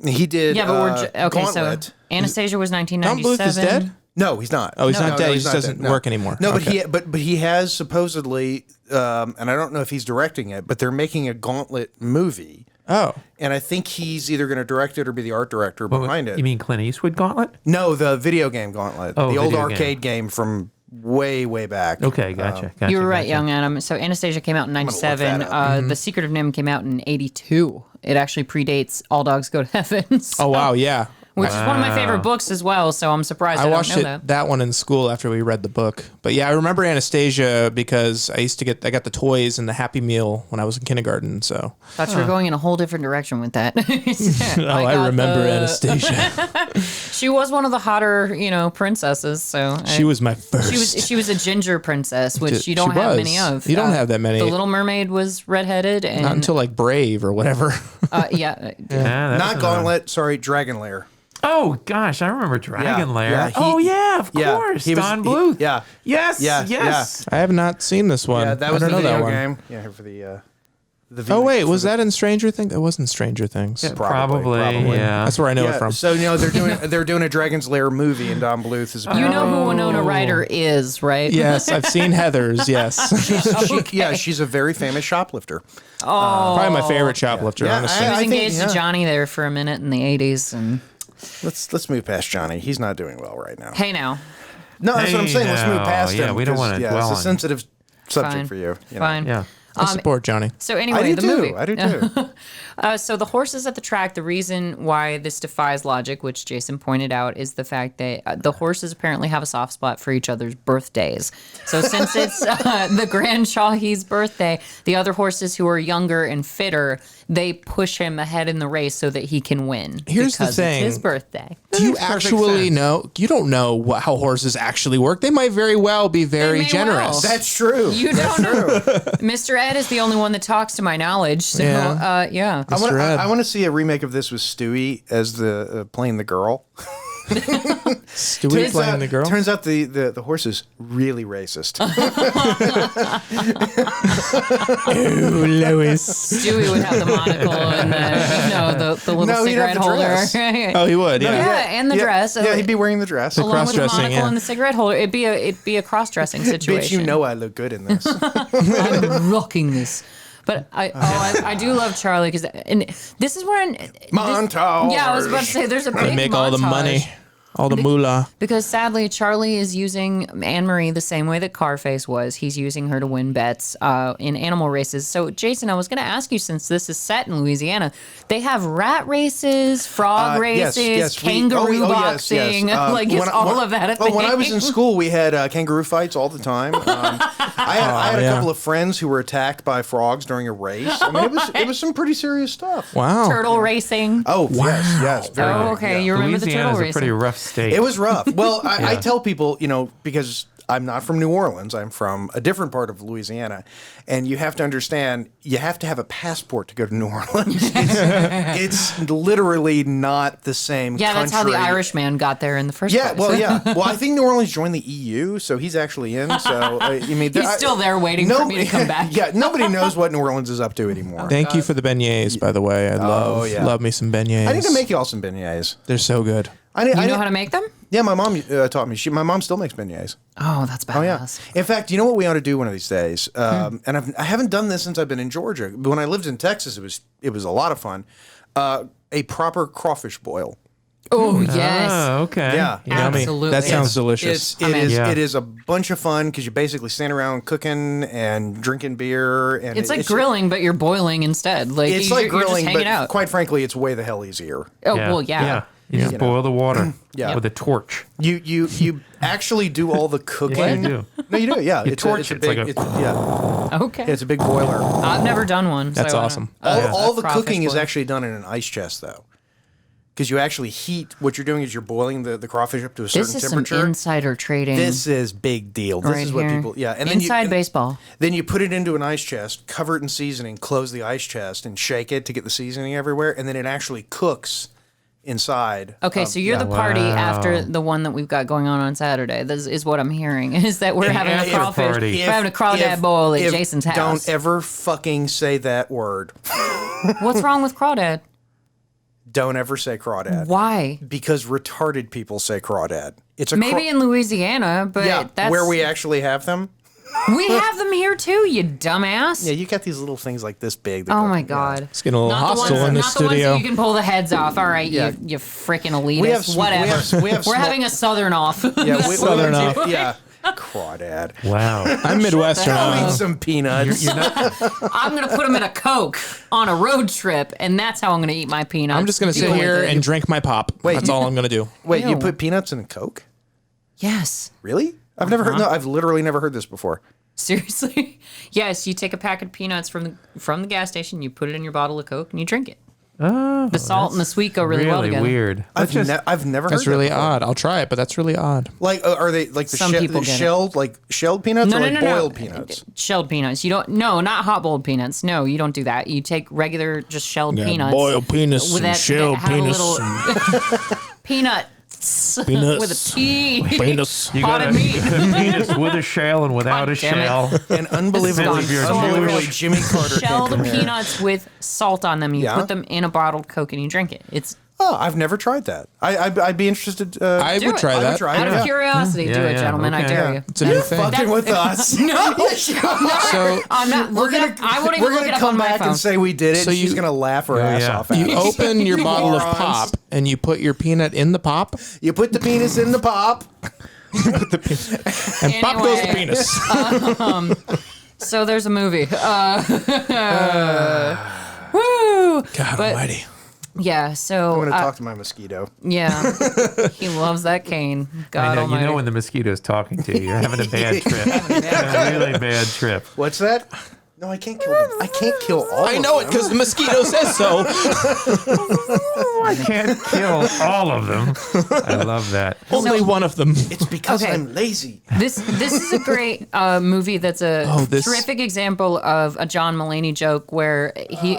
He did. Yeah, but we're okay. Gauntlet. So Anastasia was Don 1997. Bluth is dead? No, he's not. Oh, he's No, not dead. He he's just not doesn't dead. No. work anymore. No, Okay. but he has supposedly, and I don't know if he's directing it, but they're making a Gauntlet movie Oh. And I think he's either going to direct it or be the art director behind it. You mean Clint Eastwood Gauntlet? No, the video game Gauntlet. Oh, the old video arcade game from way back. Okay, gotcha. You were right, young Adam. So Anastasia came out in look '97. that up. The Secret of Nim came out in '82. It actually predates All Dogs Go to Heaven. So, Oh, wow. Yeah. which is one of my favorite books as well. So I'm surprised I watched don't know that one in school after we read the book. But yeah, I remember Anastasia because I got the toys and the Happy Meal when I was in kindergarten. So Thought you were going in a whole different direction with that. I remember Anastasia. She was one of the hotter, princesses. So She was my first. She was a ginger princess, which She you don't have was. many of. You don't have that many. The Little Mermaid was redheaded, and Not until like Brave or whatever. Yeah, that Not was Gauntlet, sorry, Dragon Lair. Oh gosh, I remember Dragon Lair. Yeah, of course, he was- Don Bluth. yeah. Yes, Yeah, yes. I have not seen this one. Yeah, that was I the don't know that video one. game. Yeah, for the Oh wait, was that in Stranger Things? That wasn't Stranger Things. Yeah, probably. Yeah. That's where I know it from. So they're doing a Dragon's Lair movie, and Don Bluth is. you know who Winona Ryder is, right? Yes, I've seen Heather's. Yes, She's a very famous shoplifter. probably my favorite shoplifter. Yeah, honestly, She was I think, engaged yeah. to Johnny there for a minute in the '80s, and Let's move past Johnny. He's not doing well right now. hey, now, No, that's what I'm Hey, saying. Let's move now. past Yeah, him. we don't because, wanna yeah, dwell it's a on- sensitive subject fine, for you. fine. Yeah. I support Johnny. So I anyway, do the too. movie. I do too. So the horses at the track, the reason why this defies logic, which Jason pointed out, is the fact that the horses apparently have a soft spot for each other's birthdays. So since it's the Grand Shahi's birthday, the other horses who are younger and fitter, they push him ahead in the race so that he can win. Here's the because thing. It's his birthday. Do you makes perfect actually sense. know? You don't know how horses actually work. They might very well be very may generous. well. That's true. You don't know. Mr. Ed is the only one that talks to my knowledge. So, yeah. Mr. Ed. I want to see a remake of this with Stewie as the playing the girl. Stewie playing the girl. Turns out the horse is really racist. Oh, Lois. Stewie would have the monocle and the little No, he'd have cigarette the holder. dress. Oh, he would. Yeah. Yeah, and the dress. Yeah, he'd be wearing the dress. along with the cross-dressing, monocle yeah. and the cigarette holder. It'd be a cross-dressing Bitch, situation. you know I look good in this. I'm rocking this. But I do love Charlie because this is where Montage. Yeah, I was about to say there's a big They make all the montage. money, all the moolah. Because sadly, Charlie is using Anne-Marie the same way that Carface was. He's using her to win bets in animal races. So, Jason, I was going to ask you, since this is set in Louisiana, they have rat races, frog races, kangaroo boxing. Like, is all of that a thing? When I was in school, we had kangaroo fights all the time. I had a couple of friends who were attacked by frogs during a race. I mean, it was some pretty serious stuff. Wow. Turtle racing. Oh, yes, very Oh, good, okay. yeah. You remember the Louisiana turtle is a racing? pretty rough state. It was rough. Well, I tell people, because I'm not from New Orleans, I'm from a different part of Louisiana, and you have to understand, you have to have a passport to go to New Orleans. It's literally not the same Yeah, country. that's how the Irishman got there in the first Yeah, place. well, yeah. Well, I think New Orleans joined the EU, so he's actually in. So, He's still there waiting for me to come back. Yeah, nobody knows what New Orleans is up to anymore. Thank you for the beignets, by the way. I love me some beignets. I need to make y'all some beignets. They're so good. You know how to make them? Yeah, my mom taught me. My mom still makes beignets. Oh, that's badass. Oh yeah. In fact, you know what we ought to do one of these days? And I haven't done this since I've been in Georgia. But when I lived in Texas, it was a lot of fun. A proper crawfish boil. Oh, yes. Oh, okay. Yeah. Yummy. Absolutely. That sounds delicious. It is a bunch of fun because you basically stand around cooking and drinking beer, and It's like grilling, but you're boiling instead. Like It's you're like grilling, just hanging but out. quite frankly, it's way the hell easier. Oh, well, yeah. You just boil the water with a torch. You actually do all the cooking. Yeah, you do. No, you do. Yeah, You torch it. It's like a- Okay. it's a big boiler. I've never done one. That's so, awesome. All the crawfish cooking is boil. actually done in an ice chest, though. Because you actually heat, what you're doing is you're boiling the crawfish up to a certain This is temperature. some insider trading. This is big deal. This right is what here. people, and Inside baseball. Then you put it into an ice chest, cover it in seasoning, close the ice chest, and shake it to get the seasoning everywhere, and then it actually cooks inside. Okay, so you're the party after the one that we've got going on Saturday. This is what I'm hearing, is that we're having a after crawfish. party. We're having a crawdad bowl at Jason's house. Don't ever fucking say that word. What's wrong with crawdad? Don't ever say crawdad. Why? Because retarded people say crawdad. It's a Maybe in Louisiana, but yeah, that's where we actually have them. We have them here too, you dumbass. Yeah, you got these little things like this big. that Oh go- my yeah. god. It's getting a little Not the hostile ones, in the not the ones studio. that you can pull the heads off. All right, Yeah. you freaking elitist. We have some- Whatever. we have We're small- having a southern off. Yeah, Southern off. Yeah. Crawdad. Wow. I'm Midwestern. I'll eat some peanuts. You're not, I'm gonna put them in a Coke on a road trip, and that's how I'm gonna eat my peanuts. I'm just gonna sit Deal with here it. and drink my pop. Wait, That's all I'm gonna do. Wait, you Ew. put peanuts in a Coke? Yes. Really? I've never heard. No, I've literally never heard this before. Seriously? Yes, you take a pack of peanuts from the gas station, you put it in your bottle of Coke, and you drink it. oh, The salt and the sweet go really, well together. weird. I've never That's heard really that before. odd. I'll try it, but that's really odd. Like, are they like the Some people get it. shelled peanuts No, or no, like no, boiled no. peanuts? Shelled peanuts. You don't. No, not hot boiled peanuts. No, you don't do that. You take regular, just shelled peanuts. boiled penis with and that, shelled have penis. A little peanuts. Peanuts. With a T. Penis. You Pot got of meat. penis with a shell and without God a damn it. shell. And unbelievably, This is gone so well. Jimmy Carter Shelled came from here. peanuts with salt on them. You Yeah. put them in a bottled Coke and you drink it. It's Oh, I've never tried that. I'd be interested. I do would it. try I would that. try out it. of Yeah. curiosity. Yeah, do it, yeah, gentlemen. I okay. dare Yeah. you. It's a new thing. Fucking with us. No. So I'm not. We're gonna. I won't even we're look gonna it up come on my back phone. and say we did it. So and she's you- gonna laugh her ass yeah. off. At you us. open your bottle of Morons. pop and you put your peanut in the pop, You put the penis in the pop. and pop goes the Anyway. penis. So there's a movie. Woo! God almighty. Yeah. So I'm gonna talk to my mosquito. yeah, he loves that cane. God I know, Almighty. you know when the mosquito's talking to you. You're having a bad trip. a really bad trip. What's that? No, I can't kill them. I can't kill all. I know it because the mosquito says so. I can't kill all of them. I love that. Only one of them. It's because Okay. I'm lazy. This is a great movie that's a this- terrific example of a John Mulaney joke where he.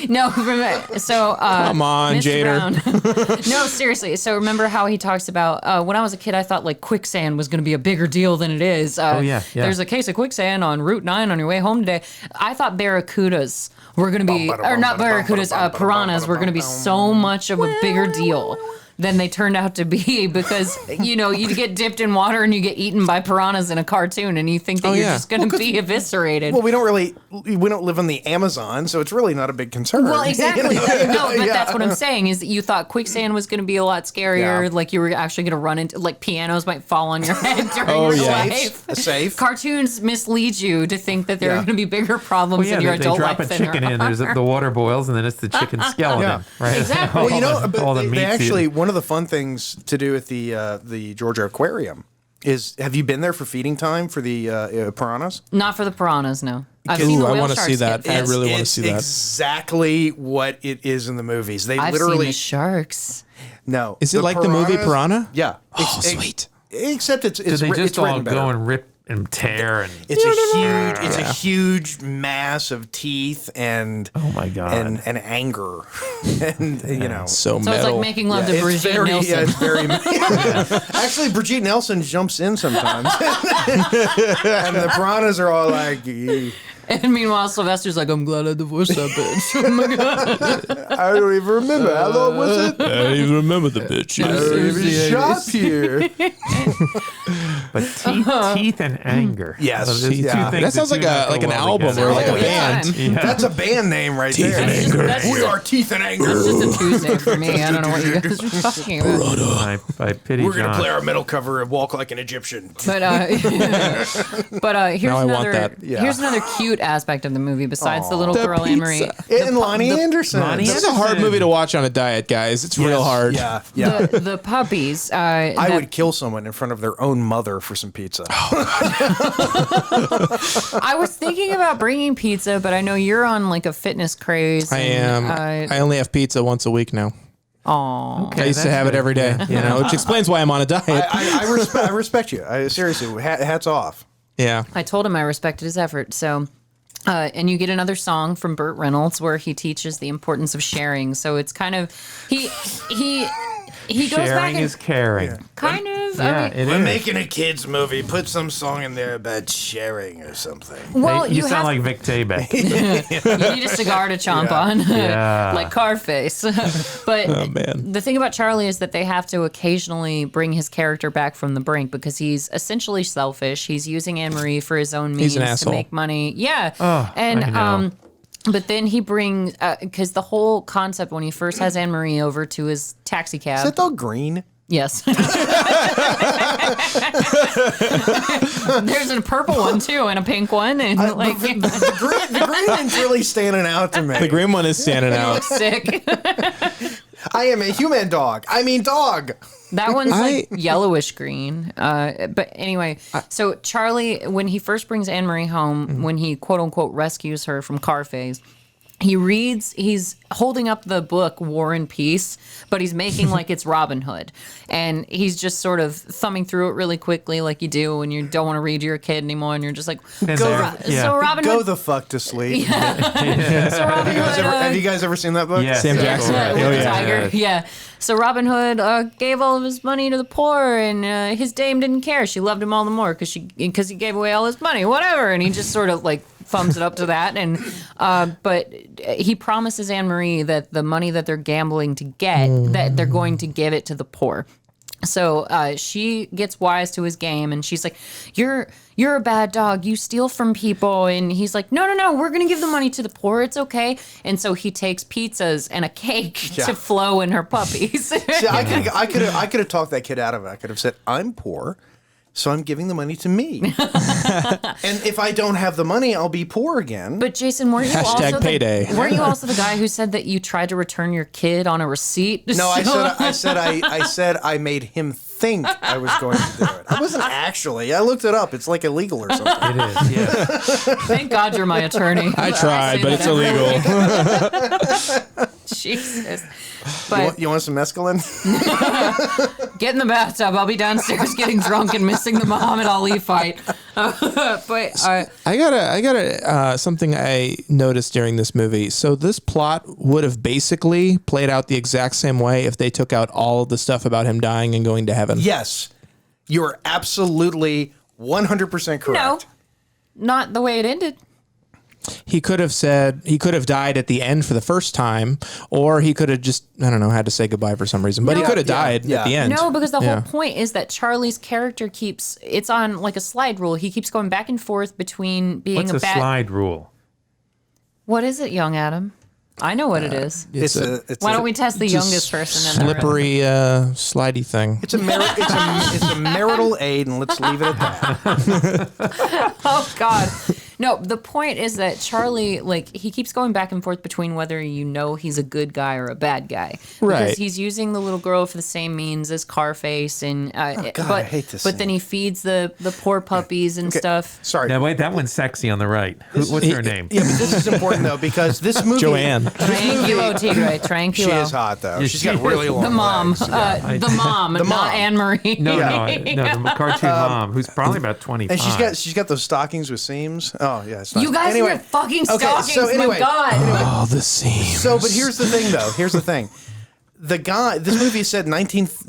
No, remember, so Come on, Mr. Jader. Brown. No, seriously. So remember how he talks about when I was a kid, I thought like quicksand was going to be a bigger deal than it is. yeah. There's a case of quicksand on Route 9 on your way home today. I thought barracudas were going to be, or not barracudas, piranhas were going to be so much of a bigger deal than they turned out to be because, you know, you get dipped in water and you get eaten by piranhas in a cartoon and you think that Oh, you're yeah. just going to be eviscerated. Well, we don't live in the Amazon, so it's really not a big concern. Well, exactly. No, but Yeah. that's what I'm saying is that you thought quicksand was going to be a lot scarier. Yeah. Like you were actually going to run into, like pianos might fall on your head during Oh, your yeah. life. A safe. Cartoons mislead you to think that there are Yeah. going to be bigger problems Well, yeah, in your they adult drop life a than chicken there in. are. There's the water boils, and then it's the chicken skeleton, Yeah. right? Exactly. Well, you know, all the but they meats actually eaten. one of the fun things to do at the Georgia Aquarium is have you been there for feeding time for the piranhas? Not for the piranhas, no. I've seen Ooh, the I whale wanna sharks see that. get fed. I really wanna It's see that. exactly what it is in the movies. They I've seen literally the sharks. no. Is it like the movie Piranha? Yeah. Oh, sweet. Except it's Do they it's just all written better. go and rip and tear and? It's a huge mass of teeth and Oh my God. and anger and you know. So So it's metal. like making love to It's Brigitte very, Nielsen. yeah, it's very. Actually, Brigitte Nielsen jumps in sometimes, and the piranhas are all like, "Ew." And meanwhile, Sylvester's like, I'm glad I divorced that bitch. Oh my God. I don't even remember how long was it. I don't even remember the bitch. I don't even shop here. But teeth and anger. Yes. Those are two Yeah. things That sounds do like not a go like an well album together. or like a Oh, band. yeah. That's a band name right there. and anger. That's We just are Teeth and Anger. That's just a Tuesday for me. I don't know what you guys are talking about. I pity We're gonna John. play our metal cover and walk like an Egyptian. But here's Now I want another that. Yeah. here's another cute aspect of the movie besides the little The girl Anne Marie. pizza. And Lonnie Anderson. Lonnie This is a hard movie to watch on a diet, guys. It's real hard. Yeah, yeah. The puppies. I would kill someone in front of their own mother for some pizza. I was thinking about bringing pizza, but I know you're on like a fitness craze. I am. I only have pizza once a week now. Aw. I used to have it every day, you know, which explains why I'm on a diet. I respect you. Seriously, hats off. Yeah. I told him I respected his effort. So, and you get another song from Burt Reynolds where he teaches the importance of sharing. So it's kind of he goes back Sharing and is caring. kind of is. Yeah, I mean, it We're is. making a kids movie. Put some song in there about sharing or something. well, Hey, you sound have, like Vic Tayback. you need a cigar to chomp on, Yeah. like Carface. But Oh, man. the thing about Charlie is that they have to occasionally bring his character back from the brink because he's essentially selfish. He's using Anne Marie for his own means He's an to asshole. make money. Yeah, I know. But then he brings because the whole concept when he first has Anne Marie over to his taxi cab. Is that dog green? Yes. There's a purple one too, and a pink one, and like The green one's really standing out to me. The green one is standing out. sick. I am a human dog. I mean dog. That one's like yellowish green. But anyway, so Charlie, when he first brings Anne Marie home, when he quote unquote rescues her from Carface, he's holding up the book War and Peace, but he's making like it's Robin Hood. And he's just sort of thumbing through it really quickly like you do when you don't want to read to your kid anymore and you're just like, And Go there- the- yeah. so Robin Go Hood. the fuck to sleep. So Robin Hood. Have you guys ever seen that book? Yes, Sam of Jackson. course. Yeah, with Oh, the yeah. tiger. Yeah. So Robin Hood gave all of his money to the poor, and his dame didn't care. She loved him all the more because he gave away all his money, whatever. And he just sort of like thumbs it up to that. And but he promises Anne Marie that the money that they're gambling to get, that they're going to give it to the poor. So she gets wise to his game, and she's like, "You're a bad dog. You steal from people." And he's like, "No. We're gonna give the money to the poor. It's okay." And so he takes pizzas and a cake to Flo and her puppies. See, I could have talked that kid out of it. I could have said, "I'm poor, so I'm giving the money to me, and if I don't have the money, I'll be poor again." But Jason, weren't you Hashtag also payday. weren't you also the guy who said that you tried to return your kid on a receipt? No, I So- said I made him think I was going to do it. I wasn't actually. I looked it up. It's like illegal or something. It is, yeah. Thank God you're my attorney. I tried, say but that it's every illegal. week. Jesus. But You want some mescaline? get in the bathtub. I'll be downstairs getting drunk and missing the Muhammad Ali fight. But I got something I noticed during this movie. So this plot would have basically played out the exact same way if they took out all of the stuff about him dying and going to heaven. Yes, you are absolutely 100% correct. no, not the way it ended. He could have died at the end for the first time, or he could have just, I don't know, had to say goodbye for some reason. But he No. could have died at the end. No, because the Yeah. whole point is that Charlie's character it's on like a slide rule. He keeps going back and forth between being What's a a bad. slide rule? What is it, young Adam? I know what it is. It's Why don't we test the it's a youngest person in the room? slippery, slidey thing. It's a marital aid, and let's leave it at that. Oh God. No, the point is that Charlie, like, he keeps going back and forth between whether you know he's a good guy or a bad guy. Right. Because he's using the little girl for the same means as Carface, and God, but I hate this but then scene. he feeds the poor puppies and stuff. Sorry. Now, wait, that one's sexy on the right. What's her name? Yeah, but this is important though because this movie. Joanne. Tranquilo Tigre, Tranquilo. She is hot though. Yeah, She's she got really is. long The mom, legs. the mom, The mom. not Anne Marie. No, the cartoon mom, who's probably about 25. And she's got those stockings with seams. Oh yeah, it's nice. You guys anyway, and your fucking okay, stockings, so anyway, my God. Oh, the seams. So, but here's the thing though. Here's the thing. The guy. This movie is set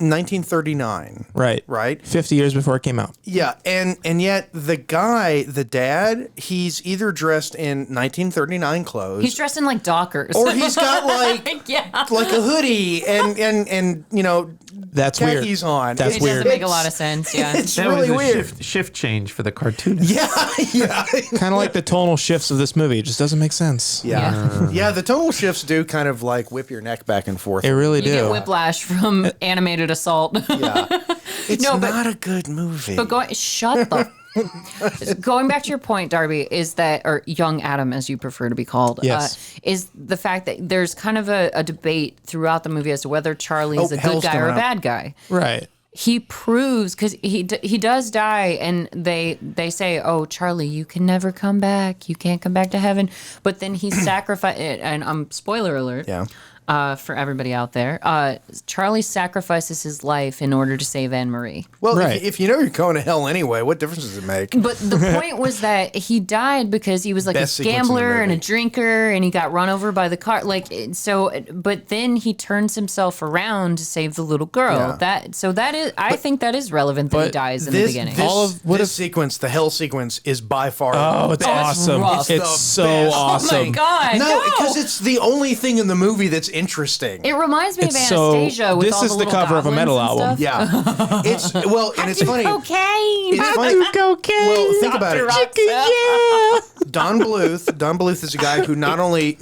1939. Right. Right. 50 years before it came out. Yeah, and yet the guy, the dad, he's either dressed in 1939 clothes, He's dressed in like Dockers. or he's got like yeah. like a hoodie and you know That's weird. khakis on. That's It weird. doesn't make a lot of sense. Yeah. It's that really was a weird. shift change for the cartoonist. Yeah. Kind of like the tonal shifts of this movie. It just doesn't make sense. Yeah, the tonal shifts do kind of like whip your neck back and forth. It really You do. get whiplash from animated assault. Yeah. It's No, but- not a good movie. But shut the. Going back to your point, Darby, is that, or young Adam, as you prefer to be called, Yes. is the fact that there's kind of a debate throughout the movie as to whether Charlie is a good hell's guy or coming a up. bad guy. Right. He proves, because he does die, and they say, "Oh, Charlie, you can never come back. You can't come back to heaven." But then he sacrificed, and spoiler alert. Yeah. for everybody out there. Charlie sacrifices his life in order to save Anne-Marie. Well, Right. if you know you're going to hell anyway, what difference does it make? But the point was that he died because he was like Best a sequence in the gambler and a movie. drinker, and he got run over by the car. But then he turns himself around to save the little girl. Yeah. I think that is relevant that he dies in the beginning. This sequence, the hell sequence, is by far. Oh, it's awesome. rough. It's the so best. awesome. Oh my god! No, because it's the only thing in the movie that's interesting. It reminds me It's of so- Anastasia. With this all is the little cover of a goblins metal and album. stuff. Yeah, it's and it's funny. Cocaine. It's funny. Cocaine. Well, think about it. Yeah. Don Bluth is a guy who not only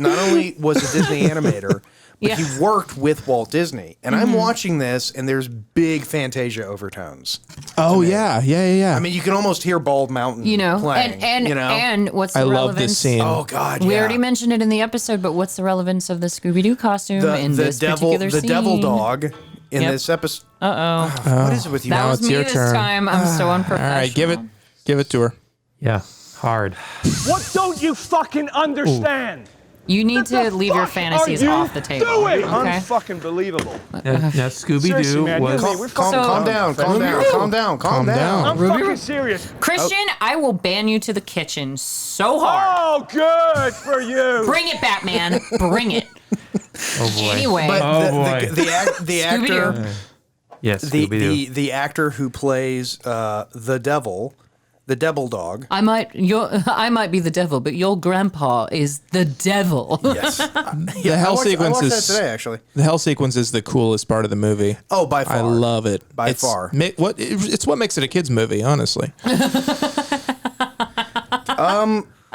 was a Disney animator, but Yeah. he worked with Walt Disney. And I'm watching this, and there's big Fantasia overtones. Oh yeah. I mean, you can almost hear Bald Mountain, playing. And what's the I relevance? love this scene. Oh God, We yeah. already mentioned it in the episode, but what's the relevance of the Scooby-Doo costume in this particular the scene? devil dog in Yep. this episode. What is it with you? That Now was it's me your this turn. time. I'm so All unprofessional. right, give it to her. Yeah, hard. What don't you fucking understand? You need What to the leave your fuck fantasies are you off the table. doing? Okay. Unfucking believable. Now Seriously, Scooby-Doo man, was... you we're Calm fucking down, calm down, calm down, calm down. I'm fucking serious. Christian, I will ban you to the kitchen so hard. Oh, good for you. Bring it, Batman. Bring it. Oh, boy. Anyway, But Oh, the boy. the actor, Scooby-Doo. Yes, the, Scooby-Doo. the actor who plays the devil dog. I might be the devil, but your grandpa is the devil. Yes, The hell sequence I watched is that today actually. the hell sequence is the coolest part of the movie. Oh, by far. I love it. By It's far. It's what makes it a kids movie, honestly.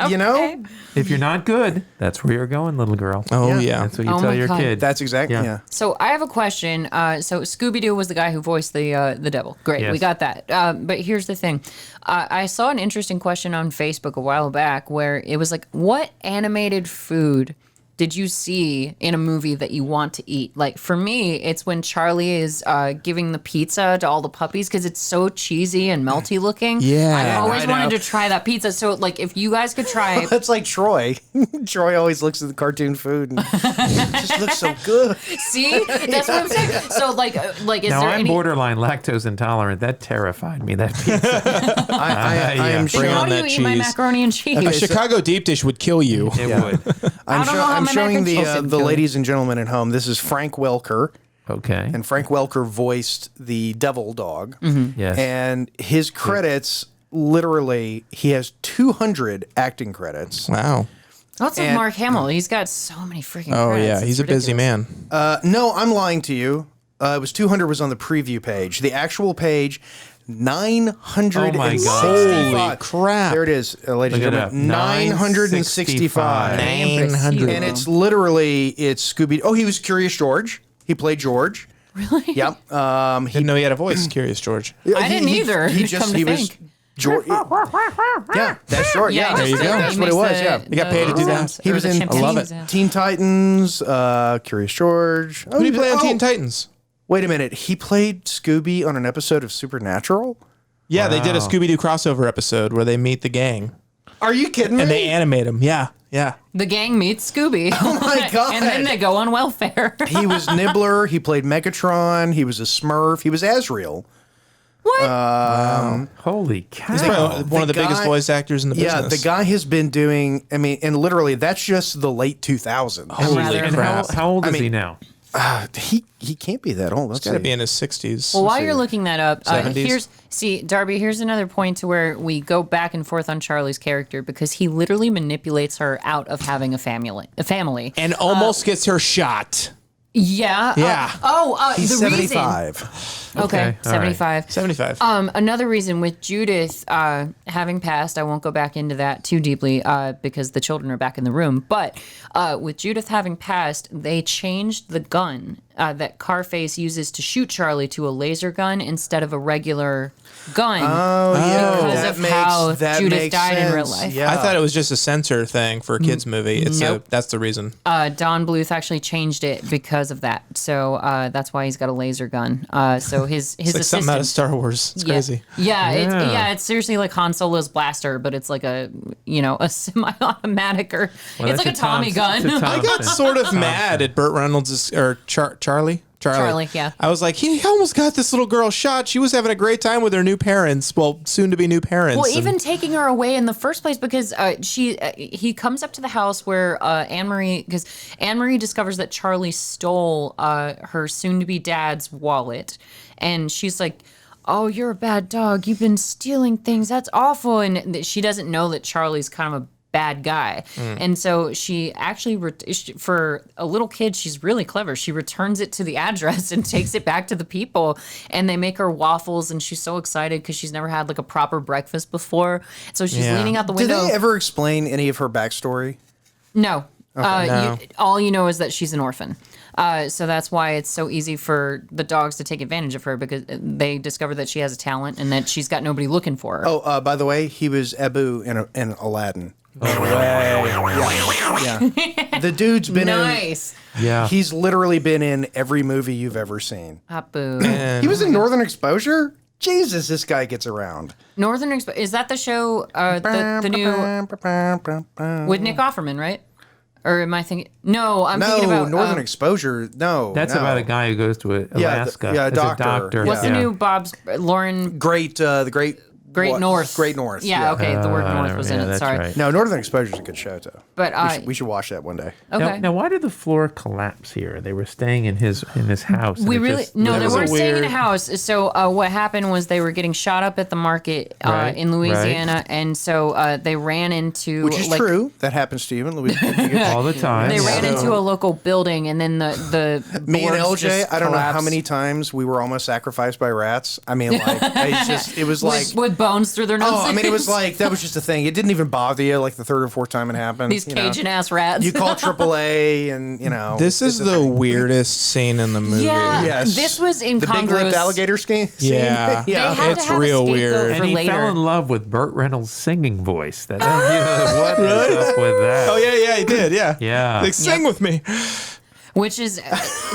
You know, If you're not good, that's where you're going, little girl. Oh yeah. That's what you Oh tell my your God. kid. that's exactly Yeah. yeah. So I have a question. So Scooby-Doo was the guy who voiced the devil. Great, we Yes. got that. But here's the thing. I saw an interesting question on Facebook a while back where it was like, what animated food did you see in a movie that you want to eat? Like for me, it's when Charlie is giving the pizza to all the puppies because it's so cheesy and melty looking. Yeah. I've always I know. wanted to try that pizza. So like, if you guys could try. That's like Troy. Troy always looks at the cartoon food and it just looks so good. See, that's what I'm saying. So like is Now, there I'm any? borderline lactose intolerant. That terrified me, that pizza. I Yeah. am Then Bring how on do you that eat my cheese. macaroni and cheese? A Chicago deep dish would kill you. It would. I don't know how I'm my mac showing and cheese the didn't the kill you. ladies and gentlemen at home. This is Frank Welker, Okay. and Frank Welker voiced the devil dog. Yes. And his credits, literally, he has 200 acting credits. Wow. What's with And- Mark Hamill? He's got so many freaking Oh credits. yeah, It's he's a busy ridiculous. man. No, I'm lying to you. It was 200 was on the preview page. The actual page, 965. Oh my God. Holy crap. There it is, ladies and Look it gentlemen. up. 965. 900. And it's literally, it's Scooby. Oh, he was Curious George. He played George. Really? Yep. Didn't know he had a voice. Curious George. I didn't either, come to was think. George. Yeah, that's George. Yeah, There you go. That's what it was. Yeah. You got paid to do that. He was in I love it. Teen Titans, Curious George. Who did he play on Teen Titans? Wait a minute. He played Scooby on an episode of Supernatural? Yeah, they did a Wow. Scooby Doo crossover episode where they meet the gang Are you kidding me? and they animate him. Yeah, yeah. The gang meets Scooby. Oh my God. And then they go on welfare. He was Nibbler. He played Megatron. He was a Smurf. He was Azrael. What? Holy cow. Probably one of the biggest guy- voice actors in the Yeah, business. the guy has been doing, I mean, and literally that's just the late 2000s. Holy rather- And crap. how old is mean- he now? He can't be that old. Let's Got to see. be in his 60s. Well, while you're looking that up, 70s? Darby, here's another point to where we go back and forth on Charlie's character because he literally manipulates her out of having a family. And almost gets her shot. Yeah. Yeah. He's the reason. 75. Okay, Okay, all right. 75. 75. Another reason with Judith having passed, I won't go back into that too deeply because the children are back in the room. But with Judith having passed, they changed the gun that Carface uses to shoot Charlie to a laser gun instead of a regular gun. Oh, yeah. Because of how Judith died in real life. Yeah. I thought it was just a censor thing for a kids movie. Nope. That's the reason. Don Bluth actually changed it because of that. So that's why he's got a laser gun. So his It's like something out of Star Wars. It's crazy. It's seriously like Han Solo's blaster, but it's like a semi-automatic or it's like a Tommy gun. I got sort of mad at Burt Reynolds' or Charlie. Charlie, yeah. I was like, he almost got this little girl shot. She was having a great time with her new parents. Well, soon to be new parents. Well, even taking her away in the first place because he comes up to the house where because Anne Marie discovers that Charlie stole her soon to be dad's wallet, and she's like, "Oh, you're a bad dog. You've been stealing things. That's awful." And she doesn't know that Charlie's kind of a bad guy. And so she actually, for a little kid, she's really clever. She returns it to the address and takes it back to the people, and they make her waffles, and she's so excited because she's never had like a proper breakfast before. So she's leaning out the Did window. they ever explain any of her backstory? No. No. All you know is that she's an orphan. So that's why it's so easy for the dogs to take advantage of her, because they discover that she has a talent and that she's got nobody looking for her. Oh, by the way, he was Abu in Aladdin. Yeah. The dude's been Nice. Yeah. He's literally been in every movie you've ever seen. Apu. He was in Northern Exposure? Jesus, this guy gets around. Is that the show, the new, with Nick Offerman, right? Or am I thinking? No, I'm thinking about Northern Exposure. No, That's about a guy who goes to Alaska as doctor. a doctor. What's Yeah. the new Bob's Lauren Great North? Great North. Yeah, okay, the word North was in it. that's Sorry, right. No, Northern Exposure is a good show too. but We should watch that one day. okay. Now, why did the floor collapse here? They were staying in his house. and We it really just- no, they was a weren't staying in a weird- house. So what happened was they were getting shot up at the market Right, in Louisiana, and so they ran into Which is true. That happens to you in Louisiana. all the time. They ran into a local building, and then the Me and boards LJ, just I don't know how collapsed many times we were almost sacrificed by rats. I mean, like, it was like, with bones through their noses. oh, I mean, it was like, that was just a thing. It didn't even bother you like the third or fourth time it happened. these you know. Cajun ass rats. You call AAA and, This is it's a the thing. weirdest scene in the movie. Yeah. Yes. This was The big lipped incongruous. alligator scene. Yeah. They yeah. had It's to have real a scapegoat weird. for and he later. fell in love with Burt Reynolds' singing voice. What is up with that? Oh, yeah, he did. Yeah. Yeah. Like, sing with me. Which is,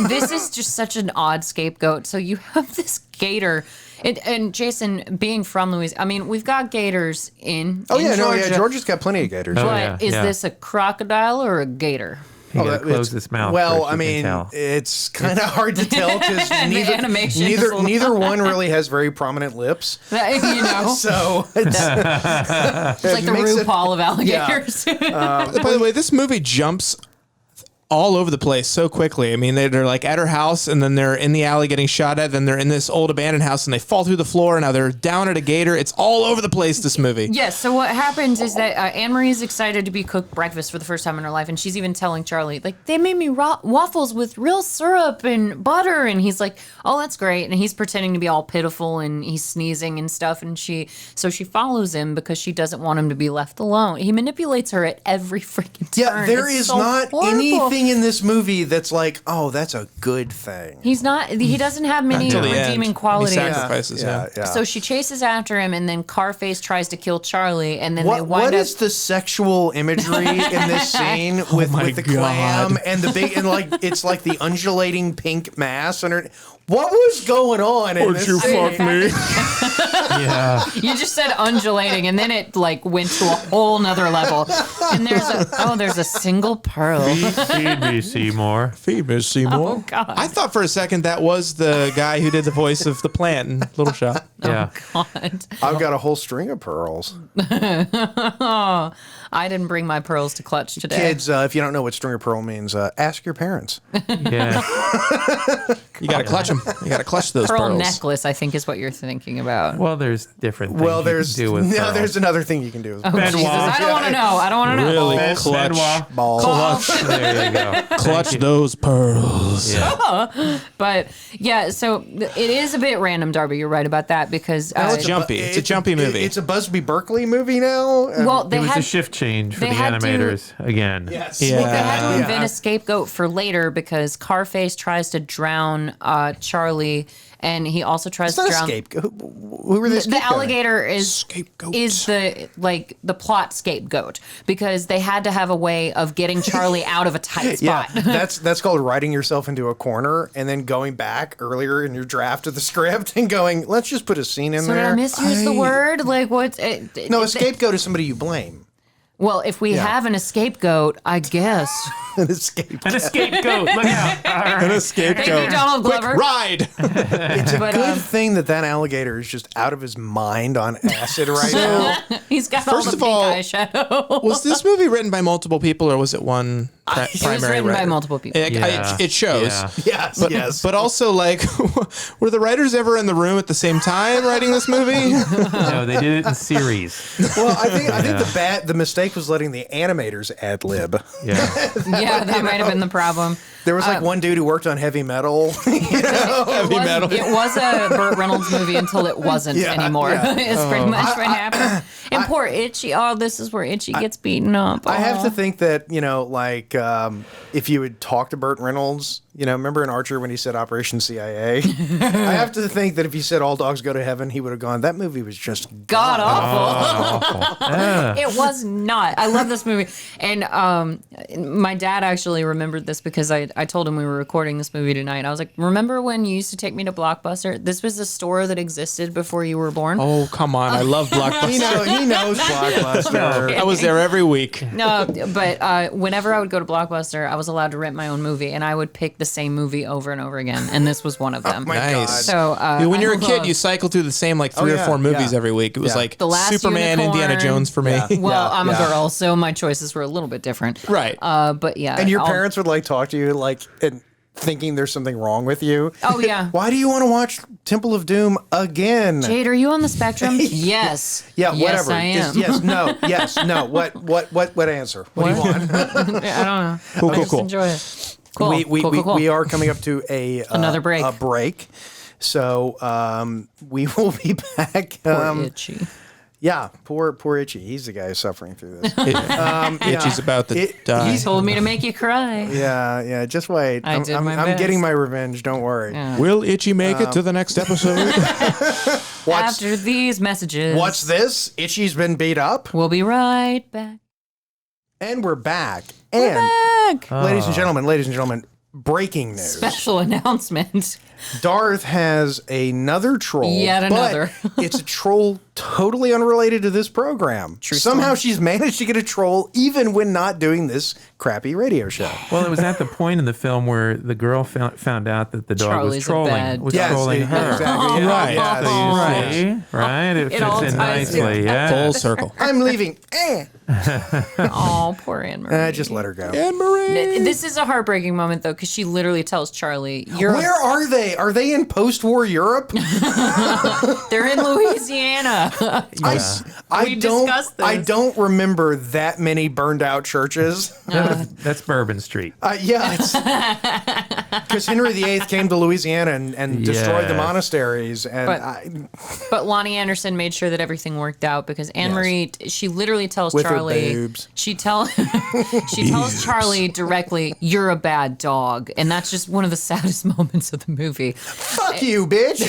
this is just such an odd scapegoat. So you have this gator, and Jason, being from Louisiana, I mean, we've got gators in Georgia. Georgia's got plenty of gators. Oh, But yeah, is yeah. this a crocodile or a gator? He gotta that- close it's- his mouth. Well, first, I you can mean, tell. it's kind of hard to tell because animation is a little- neither one really has very prominent lips. You know, So it's it's like the makes it- RuPaul of alligators. By the way, this movie jumps all over the place so quickly. I mean, they're like at her house, and then they're in the alley getting shot at. Then they're in this old abandoned house, and they fall through the floor. Now they're down at a gator. It's all over the place. This movie. Yes. So what happens is that Anne Marie is excited to be cooked breakfast for the first time in her life, and she's even telling Charlie, like, they made me waffles with real syrup and butter, and he's like, oh, that's great, and he's pretending to be all pitiful, and he's sneezing and stuff, and she follows him because she doesn't want him to be left alone. He manipulates her at every freaking turn. yeah, there It's is so not horrible. anything in this movie that's like, oh, that's a good thing. He's not. He doesn't have many Until the redeeming end. qualities. He sacrifices. Yeah. So she chases after him, and then Carface tries to kill Charlie, and then they What wind up. is the sexual imagery in this scene with my the God. clam and the big and like it's like the undulating pink mass under? What was going on in this scene? me? Yeah. You just said undulating, and then it like went to a whole nother level. And there's a single pearl. Feed me, Seymour. Feed me, Seymour. Oh, God. I thought for a second that was the guy who did the voice of the plant in Little Shop. Yeah. God. I've got a whole string of pearls. I didn't bring my pearls to Clutch today. Kids, if you don't know what string of pearl means, ask your parents. Yeah. You gotta clutch them. You gotta clutch those Pearl pearls. necklace, I think, is what you're thinking about. Well, there's different things Well, you there's can do with pearls. there's another thing you can do. Oh, Jesus, I don't want to know. I don't want to know. Really Ben- clutch, Benoit. Balls. There you go. clutch those pearls. Yeah. But yeah, so it is a bit random, Darby. You're right about that because It's jumpy. It's a jumpy movie. It's a Busby Berkeley movie now. well, they It was had a shift change. change for They the had to- animators again. Yes. Yeah. Well, they had to Yeah. invent a scapegoat for later because Carface tries to drown Charlie, and he also tries It's not to a drown. scapegoat. Who were they? The alligator is Scapegoat. the plot scapegoat because they had to have a way of getting Charlie out of a tight Yeah, spot. that's called writing yourself into a corner and then going back earlier in your draft of the script and going, let's just put a scene in So did there. I misuse the word? Like what? No, a scapegoat is somebody you blame. Well, if we have an scapegoat, I guess. An escape. And a scapegoat. Look out. An escape Thank you, Donald Quick Glover. ride. It's a But, good thing that alligator is just out of his mind on acid right now. He's got all First the of pink all, eyeshadow. Was this movie written by multiple people, or was it one primary It was written by writer? multiple people. It shows. Yeah. Yes, But, yes. but also, like, were the writers ever in the room at the same time writing this movie? No, they did it in series. well, I think the mistake was letting the animators ad lib. Yeah. Yeah, that might have been the problem. There was like one dude who worked on heavy metal. Heavy metal. It was a Burt Reynolds movie until it wasn't Yeah, anymore. yeah. It's pretty much what happened. And poor Itchy. Oh, this is where Itchy gets beaten up. I have Aw. to think that, if you would talk to Burt Reynolds, remember in Archer when he said Operation CIA? I have to think that if he said All Dogs Go to Heaven, he would have gone, that movie was just God Oh. awful. Yeah. It was not. I love this movie. And my dad actually remembered this because I told him we were recording this movie tonight. I was like, remember when you used to take me to Blockbuster? This was a store that existed before you were born. Oh, come on. I love Blockbuster. He knows Blockbuster. I was there every week. No, but whenever I would go to Blockbuster, I was allowed to rent my own movie, and I would pick the same movie over and over again, and this was one of them. my Nice. So When you're a I kid, love- you cycle through the same like three or yeah, four movies yeah. every week. It was Yeah. like The Last Superman, Unicorn. Indiana Jones for me. Yeah. Well, I'm a Yeah. girl, so my choices were a little bit different. Right. But yeah. And your I'll- parents would talk to you and thinking there's something wrong with you. Oh yeah. Why do you want to watch Temple of Doom again? Jade, are you on the spectrum? Yes. Yeah, yes, whatever. I am. Just yes, no, yes, no. What answer? What do you want? I don't know. Cool, I cool, just cool. enjoy it. Cool. Cool. We are coming up to Another break. A break. So we will be back. Poor Itchy. Yeah, poor Itchy. He's the guy who's suffering through this. Itchy's about to die. he's- Told me to make you cry. yeah. Just wait. I did my I'm best. getting my revenge. Don't worry. Yeah. Will Itchy make it to the next episode? After these messages. What's this? Itchy's been beat up, We'll be right back. and we're back. And Back. ladies and gentlemen, breaking news. Special announcement. Darth has another troll. Yet another. But it's a troll totally unrelated to this program. Somehow she's managed to get a troll even when not doing this crappy radio show. Well, it was at the point in the film where the girl found out that the dog Charlie's was a trolling, bad trolling her. Exactly. Yeah, Right. yeah, So you Right. see, right? It It all fits in ties nicely. together. Yeah. Full circle. I'm leaving. Oh, poor Anne Marie. Just let her go. Anne Marie. This is a heartbreaking moment, though, because she literally tells Charlie, "You're Where are they? Are they in post-war Europe? they're in Louisiana." I don't. discussed this. I don't remember that many burned-out churches. That's Bourbon Street. Yeah, because Henry VIII came to Louisiana and destroyed the Yes. monasteries, and But- But Lonnie Anderson made sure that everything worked out because Anne Marie, she literally tells With her Charlie, boobs. she tells Charlie directly, "You're a bad dog," and that's just one of the saddest moments of the movie. fuck you, bitch.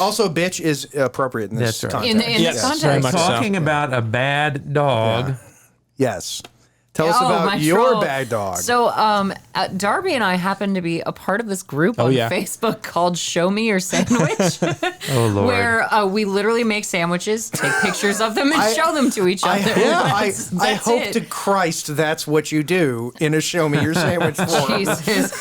also, bitch is appropriate in this That's right. context. In Yes, this context, very much so. Talking about a bad dog. Yes. Tell us Oh, my about your troll. bad dog. So, Darby and I happen to be a part of this group on yeah. Facebook called "Show Me Your Sandwich," Oh Lord. where we literally make sandwiches, take pictures of them, and I- show them to each I other. I That's hope it. to Christ that's what you do in a show me your sandwich form. Jesus.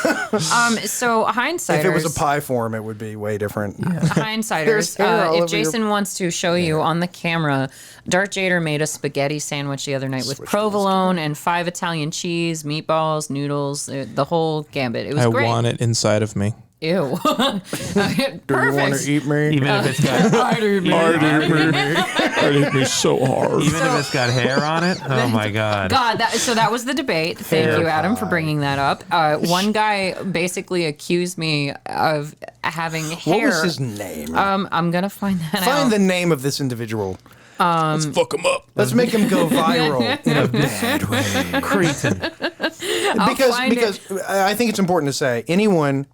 So hindsighters. If it was a pie form, it would be way different. Hindsighters. There's hair all If over your- Jason wants to show you on the camera, Darth Jader made a spaghetti sandwich the other night with provolone and 5 Italian cheese, meatballs, noodles, the whole gambit. It was I great. want it inside of me. Ew. Perfect. Do you want to eat me? Even if it's got It hit me so hard. even if it's got hair on it. Oh my God. God, that was the debate. Thank you, Adam, for bringing that up. One guy basically accused me of having hair. What was his name? I'm gonna find that out. Find the name of this individual. Let's fuck him up. Let's make him go viral in a bad way. Cretin. Because I think it's important to say anyone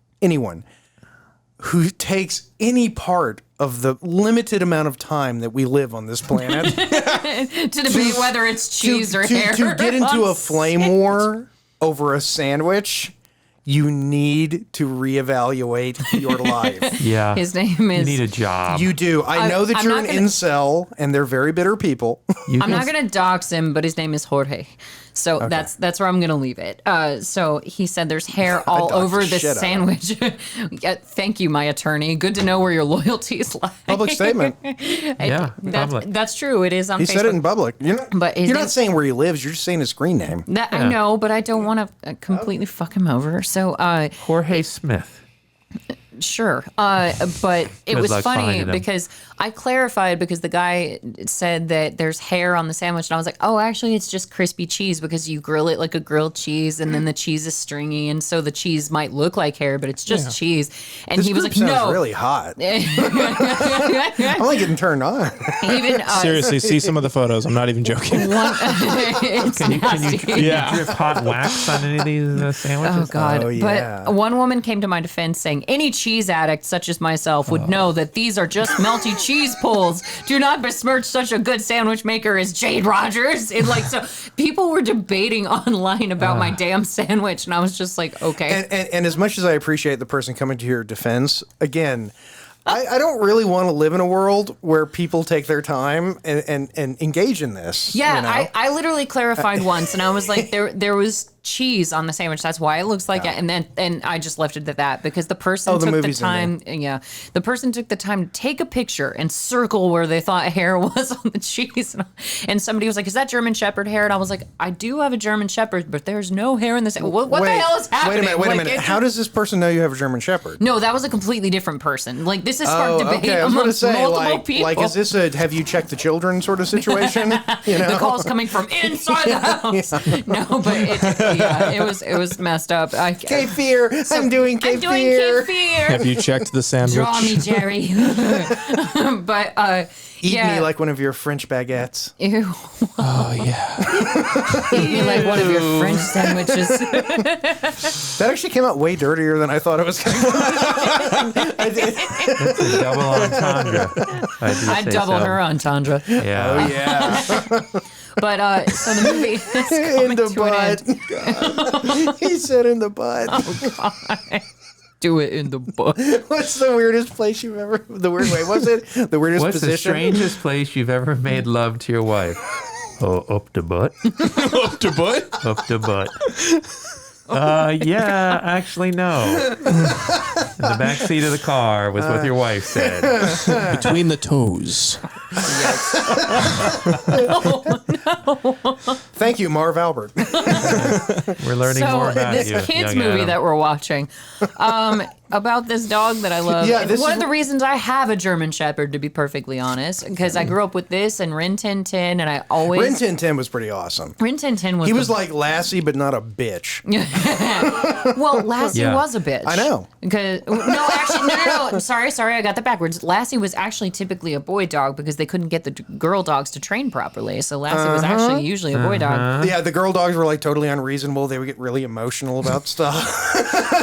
who takes any part of the limited amount of time that we live on this planet to debate whether it's cheese or hair. to get into a flame war over a sandwich, you need to reevaluate your life. Yeah. His name is. You need a job. You do. I know that I'm you're not an gonna- incel, and they're very bitter people. I'm not going to dox him, but his name is Jorge. So that's where I'm going to leave it. So he said there's hair all doxed over the the shit out of sandwich. Yeah, thank you, my attorney. Good to know where your loyalties lie. Public statement. Yeah, public. That's true. It is on He Facebook. said it in public. But his you're name- not saying where he lives. You're just saying his screen name. That I know, but I don't want to completely fuck him over. So Jorge Smith. sure. But it Good was luck funny finding him. because I clarified because the guy said that there's hair on the sandwich. And I was like, oh, actually, it's just crispy cheese because you grill it like a grilled cheese and then the cheese is stringy. And so the cheese might look like hair, but it's just cheese. And This he was group like, sounds no. really hot. I'm like getting turned on. Even, Seriously, see some of the photos. I'm not even joking. it's Can you nasty. Yeah. drip hot wax on any of these sandwiches? Oh God! Oh, yeah. But one woman came to my defense saying, "Any cheese addict such as myself would know that these are just melty cheese pulls. Do not besmirch such a good sandwich maker as Jade Rogers." And like, so people were debating online about my damn sandwich, and I was just like, okay. And as much as I appreciate the person coming to your defense, again, I don't really want to live in a world where people take their time and engage in this. Yeah, you know? I literally clarified once, and I was like, there was cheese on the sandwich. That's why it looks like it. And I just left it at that because the person Oh, the took the movie's in time. Yeah, the person took the time to take a picture and circle where they thought hair was on the cheese. And somebody was like, "Is that German Shepherd hair?" And I was like, "I do have a German Shepherd, but there's no hair in this. What the hell is happening?" Wait a Like, minute. it's How does this person know you have a German Shepherd? No, that was a completely different person. Like this is sparked debate okay. I was going to amongst say, multiple people. like, is this a have you checked the children sort of situation? You know? The call's coming from inside the house. No, but it was messed up. Cape Fear. I'm doing Cape I'm doing Fear. Cape Fear. Have you checked the sandwich? Draw me, Jerry. But Eat yeah. me like one of your French baguettes. Ew. Oh yeah. Eat me like one of your French sandwiches. That actually came out way dirtier than I thought it was going to. I did. It's a double entendre. I'd say double so. her entendre. Yeah. Oh yeah. But so the movie is coming In the to an butt. end. God. He said in the butt. Do it in the book. What's the weirdest place you've ever? The weird way was it? The weirdest What's the position. strangest place you've ever made love to your wife? Oh, up the butt. Up to butt. Up the butt. Yeah, actually, no. In the back seat of the car was what your wife said. Between the toes. Thank you, Marv Albert. We're learning more about this you, kids young movie Adam. that we're watching about this dog that I love. Yeah, And this one is of the reasons I have a German Shepherd, to be perfectly honest, because I grew up with this and Rin Tin Tin, and I always Rin Tin Tin was pretty awesome. Rin Tin Tin was He the- was like Lassie, but not a bitch. well, Lassie Yeah. was a bitch. I know. Because no, actually, no. Sorry, I got that backwards. Lassie was actually typically a boy dog because they couldn't get the girl dogs to train properly. So Lassie was actually usually a boy dog. Yeah, the girl dogs were like totally unreasonable. They would get really emotional about stuff.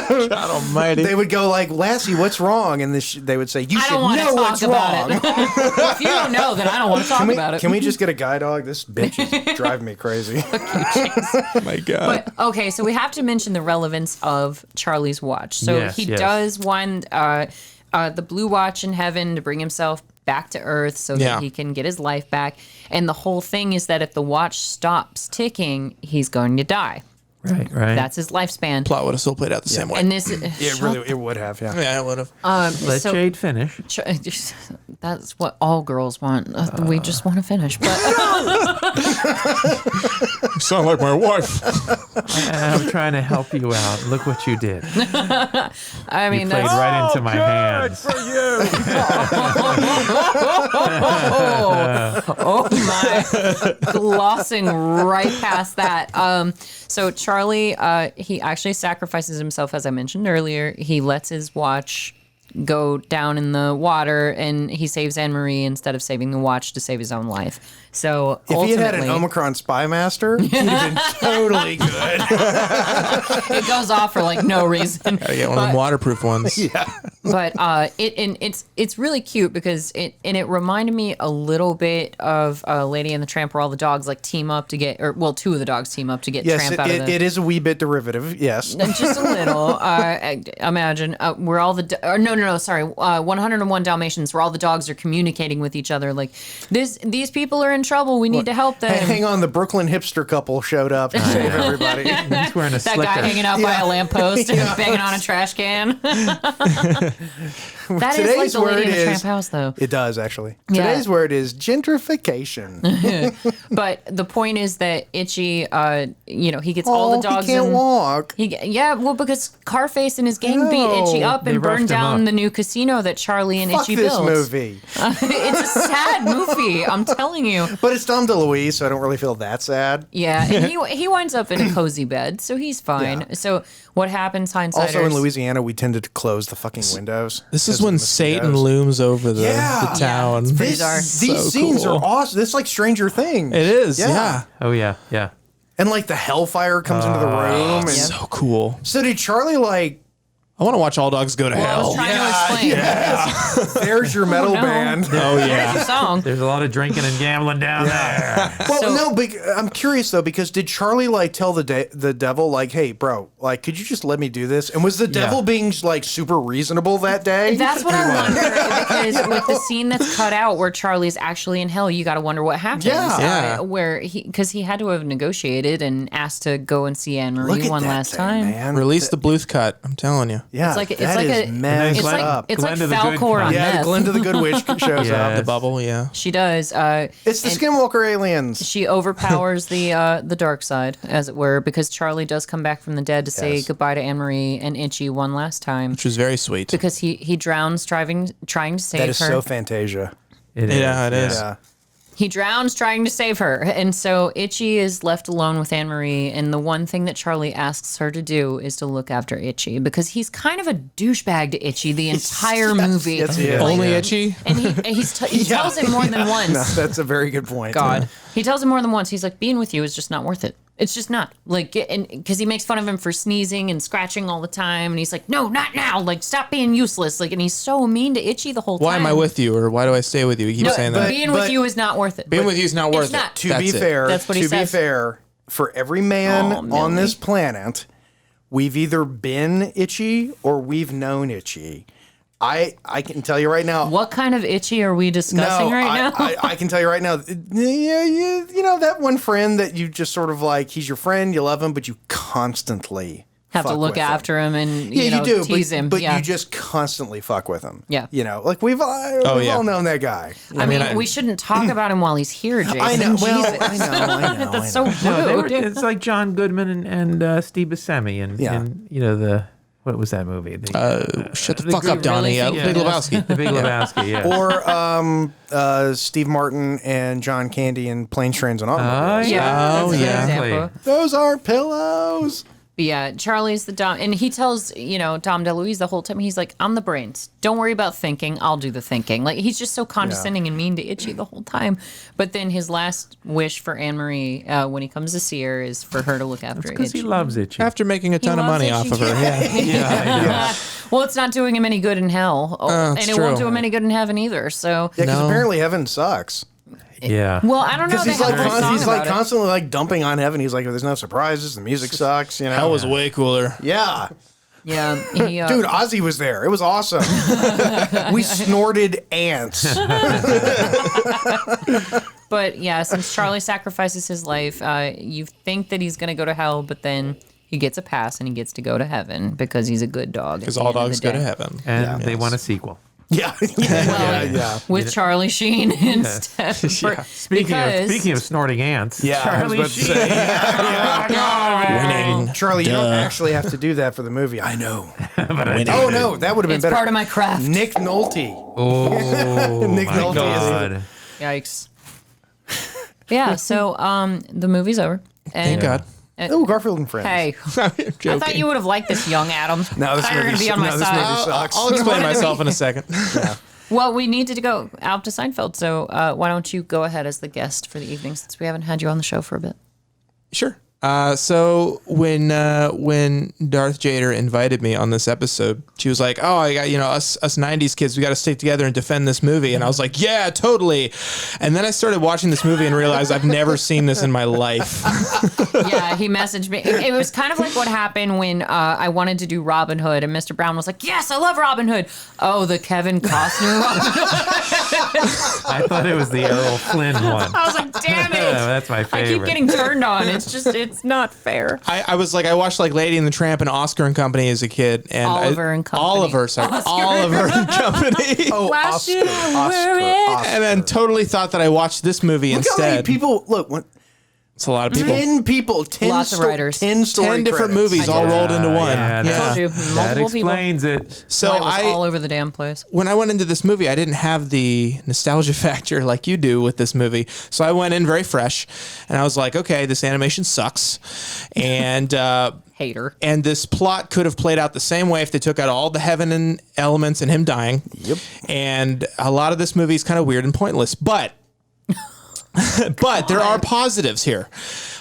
God almighty. They would go like, "Lassie, what's wrong?" And they would say, "You I should don't want to know talk what's about wrong." it. If you don't know, then I don't want to talk about it. Can we just get a guide dog? This bitch is driving me crazy. Oh my God. But okay, so we have to mention the relevance of Charlie's watch. So Yes, he yes. does wind the blue watch in heaven to bring himself back to Earth so Yeah. that he can get his life back. And the whole thing is that if the watch stops ticking, he's going to die. Right, right. That's his lifespan. Plot would have still played out the same way. And this It would have, yeah. Yeah, it would have. Let so- Jade finish. that's what all girls want. We just want to finish. But You sound like my wife. I'm trying to help you out. Look what you did. I mean, You played that's right into my Good hands. for you. oh my, glossing right past that. So Charlie, he actually sacrifices himself, as I mentioned earlier. He lets his watch go down in the water, and he saves Anne-Marie instead of saving the watch to save his own life. So If he had had an ultimately, Omicron spy master, he'd have been totally good. it goes off for like no reason. Gotta get one of them waterproof ones. But it's really cute because it reminded me a little bit of Lady and the Tramp, where all the dogs like team up to get, two of the dogs team up to get Yes, Tramp out of the. it is a wee bit derivative. Yes. Just a little. Imagine where all the sorry, 101 Dalmatians, where all the dogs are communicating with each other. Like these people are in trouble. We need to help them. Hang on, the Brooklyn hipster couple showed up to save everybody. He's wearing a That slicker. guy hanging out by a lamppost and banging on a trash can. That is like Today's the Lady word and the Tramp is- house, though. It does, actually. Yeah. Today's word is gentrification. But the point is that Itchy, he gets all the dogs he can't in. walk. Because Carface and his gang beat No. Itchy up They and roughed burned him down up. the new casino that Charlie and Fuck Itchy this built. movie. It's a sad movie, I'm telling you. But it's Dom DeLuise, so I don't really feel that sad. Yeah, and he winds up in a cozy bed, so he's fine. Yeah. So what happens, hindsighters? Also in Louisiana, we tended to close the fucking windows. This is because of when the Satan mosquitoes. looms over the Yeah. town. pretty This, dark. these So scenes cool. are awesome. This is like Stranger Things. It is, yeah. Oh yeah, yeah. And like the hellfire comes into the room. And So cool. so did Charlie like, I want to watch All Dogs Go to I was Hell. trying to explain. there's your metal no. band. Oh, There's yeah. your song. There's a lot of drinking and gambling down there. Well, So- no, but I'm curious though, because did Charlie like tell the devil like, "Hey, bro, like, could you just let me do this?" And was the devil being like super reasonable that day? That's what I wonder, because with the scene that's cut out where Charlie's actually in hell, you got to wonder what happens. Yeah. Yeah. Where because he had to have negotiated and asked to go and see Anne Look Marie at one that last thing, time. man. Release the Bluth cut. I'm telling you. Yeah, It's like that is messed it's like up. it's like Glenda the Good Falcor on Kind. Yeah, meth. Glinda the Good Witch shows Yeah. up. The bubble, yeah. She does. It's the and Skinwalker aliens. She overpowers the dark side, as it were, because Charlie does come back from the dead to say Yes. goodbye to Anne Marie and Itchy one last time, Which was very sweet. because he drowns trying to save That is her. so Fantasia. Yeah, it is. Yeah. He drowns trying to save her. And so Itchy is left alone with Anne Marie. And the one thing that Charlie asks her to do is to look after Itchy, because he's kind of a douchebag to Itchy the entire movie. Yes, he is. Only Itchy? And he tells him more than once. No, that's a very good point. God. He tells him more than once. He's like, being with you is just not worth it. It's just not. Like, and because he makes fun of him for sneezing and scratching all the time. And he's like, no, not now. Like, stop being useless. Like, and he's so mean to Itchy the whole time. Why am I with you? Or why do I stay with you? He keeps No, saying but that. being But- with you is not worth it. Being with you is not worth It's not. it. To That's be it. fair, That's what he says. for every man Oh, on Millie. this planet, we've either been itchy or we've known itchy. I can tell you right now. What kind of Itchy are we discussing right now? I can tell you right now. Yeah, you know that one friend that you just sort of like. He's your friend, you love him, but you constantly have to fuck look with him. after him and Yeah, you know, you do, tease but, him. but yeah. you just constantly fuck with him. Yeah. you know, like we've yeah. all known that guy. I mean, we shouldn't talk about him while he's here, Jason. I know. Well, Jesus. I know. That's so No, rude. it's like John Goodman and Steve Buscemi and, Yeah. and you know what was that movie? Shut the The fuck group up, Donnie. really Big Lebowski. The Big Lebowski. Yeah. Or Steve Martin and John Candy in Planes, Trains, and Automobiles. Yeah, Oh, that's a good yeah. example. Those aren't pillows. But yeah, Charlie's the Dom, and he tells Dom DeLuise the whole time. He's like, "I'm the brains. Don't worry about thinking. I'll do the thinking." Like he's just so condescending and mean to Itchy the whole time. But then his last wish for Anne Marie when he comes to see her is for her to look after Because Itchy. he loves Itchy. After making a ton of loves money Itchy. off of her. Yeah. Well, it's not doing him any good in hell, and it's it won't true. do him any good in heaven either. So, Yeah, because No. apparently heaven sucks. Yeah. well, I don't know. Because They he's have like a whole song he's like about it. constantly like dumping on heaven. He's like, there's no surprises. The music sucks. You know. That was way cooler. Yeah. Yeah, he, Dude, Ozzy was there. It was awesome. We snorted ants. But yeah, since Charlie sacrifices his life, you think that he's going to go to hell, but then he gets a pass and he gets to go to heaven because he's a good dog. Because all dogs go to heaven. And they want a sequel. Yeah. Yeah. With Charlie Sheen instead. Speaking of snorting ants, Yeah, I was Charlie about to Sheen. say. Winning. Charlie, you don't actually have to do that for the movie. I know. Winning. Oh no, that would have been It's better. part of my craft. Nick Nolte. Oh Nick my Nolte is God. Yikes. Yeah, so the movie's over. And Thank God. Oh, Garfield and Friends. Hey, I'm I joking. thought you would have liked this, young Adam. No, this I thought you were movie going to be on my no, this side. movie sucks. I'll explain myself in a second. Well, we need to go out to Seinfeld, so why don't you go ahead as the guest for the evening since we haven't had you on the show for a bit. Sure. So when Darth Jader invited me on this episode, she was like, "Oh, I got us 90s kids. We got to stick together and defend this movie." And I was like, "Yeah, totally." And then I started watching this movie and realized I've never seen this in my life. Yeah, he messaged me. It was kind of like what happened when I wanted to do Robin Hood, and Mr. Brown was like, "Yes, I love Robin Hood." Oh, the Kevin Costner Robin Hood. I thought it was the Errol Flynn one. I was like, "Damn it!" That's my I favorite. keep getting turned on. It's not fair. I was like, I watched like Lady and the Tramp and Oscar and Company as a kid, and Oliver and Company. Oliver and Company. Oh, Last year, Oscar. And then totally thought that I watched this movie Look how many instead. people, look, It's a lot of people. 10 people, 10 Lots of writers. 10 story 10 different credits. movies all rolled into one. Yeah, I told you, that multiple people. explains it. So I was all over the damn place. when I went into this movie, I didn't have the nostalgia factor like you do with this movie. So I went in very fresh, and I was like, okay, this animation sucks, and Hater. and this plot could have played out the same way if they took out all the heaven and elements and him dying. Yep. And a lot of this movie is kind of weird and pointless, but there are positives here.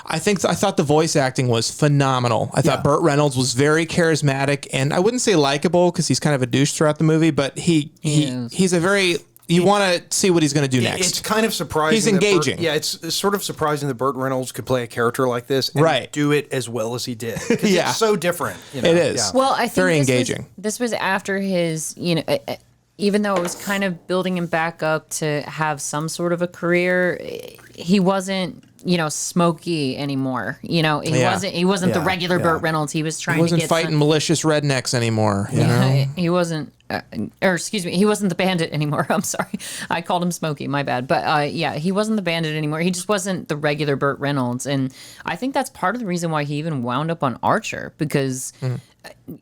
I thought the voice acting was phenomenal. I thought Burt Reynolds was very charismatic, and I wouldn't say likable because he's kind of a douche throughout the movie, but he's a very, you want to see what he's going to do next. It's kind of surprising. He's that engaging. it's sort of surprising that Burt Reynolds could play a character like this and Right. do it as well as he did. 'Cause Yeah. it's so different. It is. Yeah. Well, I think Very this engaging. this was after his, even though it was kind of building him back up to have some sort of a career, he wasn't, smoky anymore. He wasn't the regular Burt Reynolds. He was trying He wasn't to get fighting malicious rednecks anymore. You know? He wasn't, or excuse me, he wasn't the bandit anymore. I'm sorry. I called him Smokey, my bad. But he wasn't the bandit anymore. He just wasn't the regular Burt Reynolds. And I think that's part of the reason why he even wound up on Archer, because,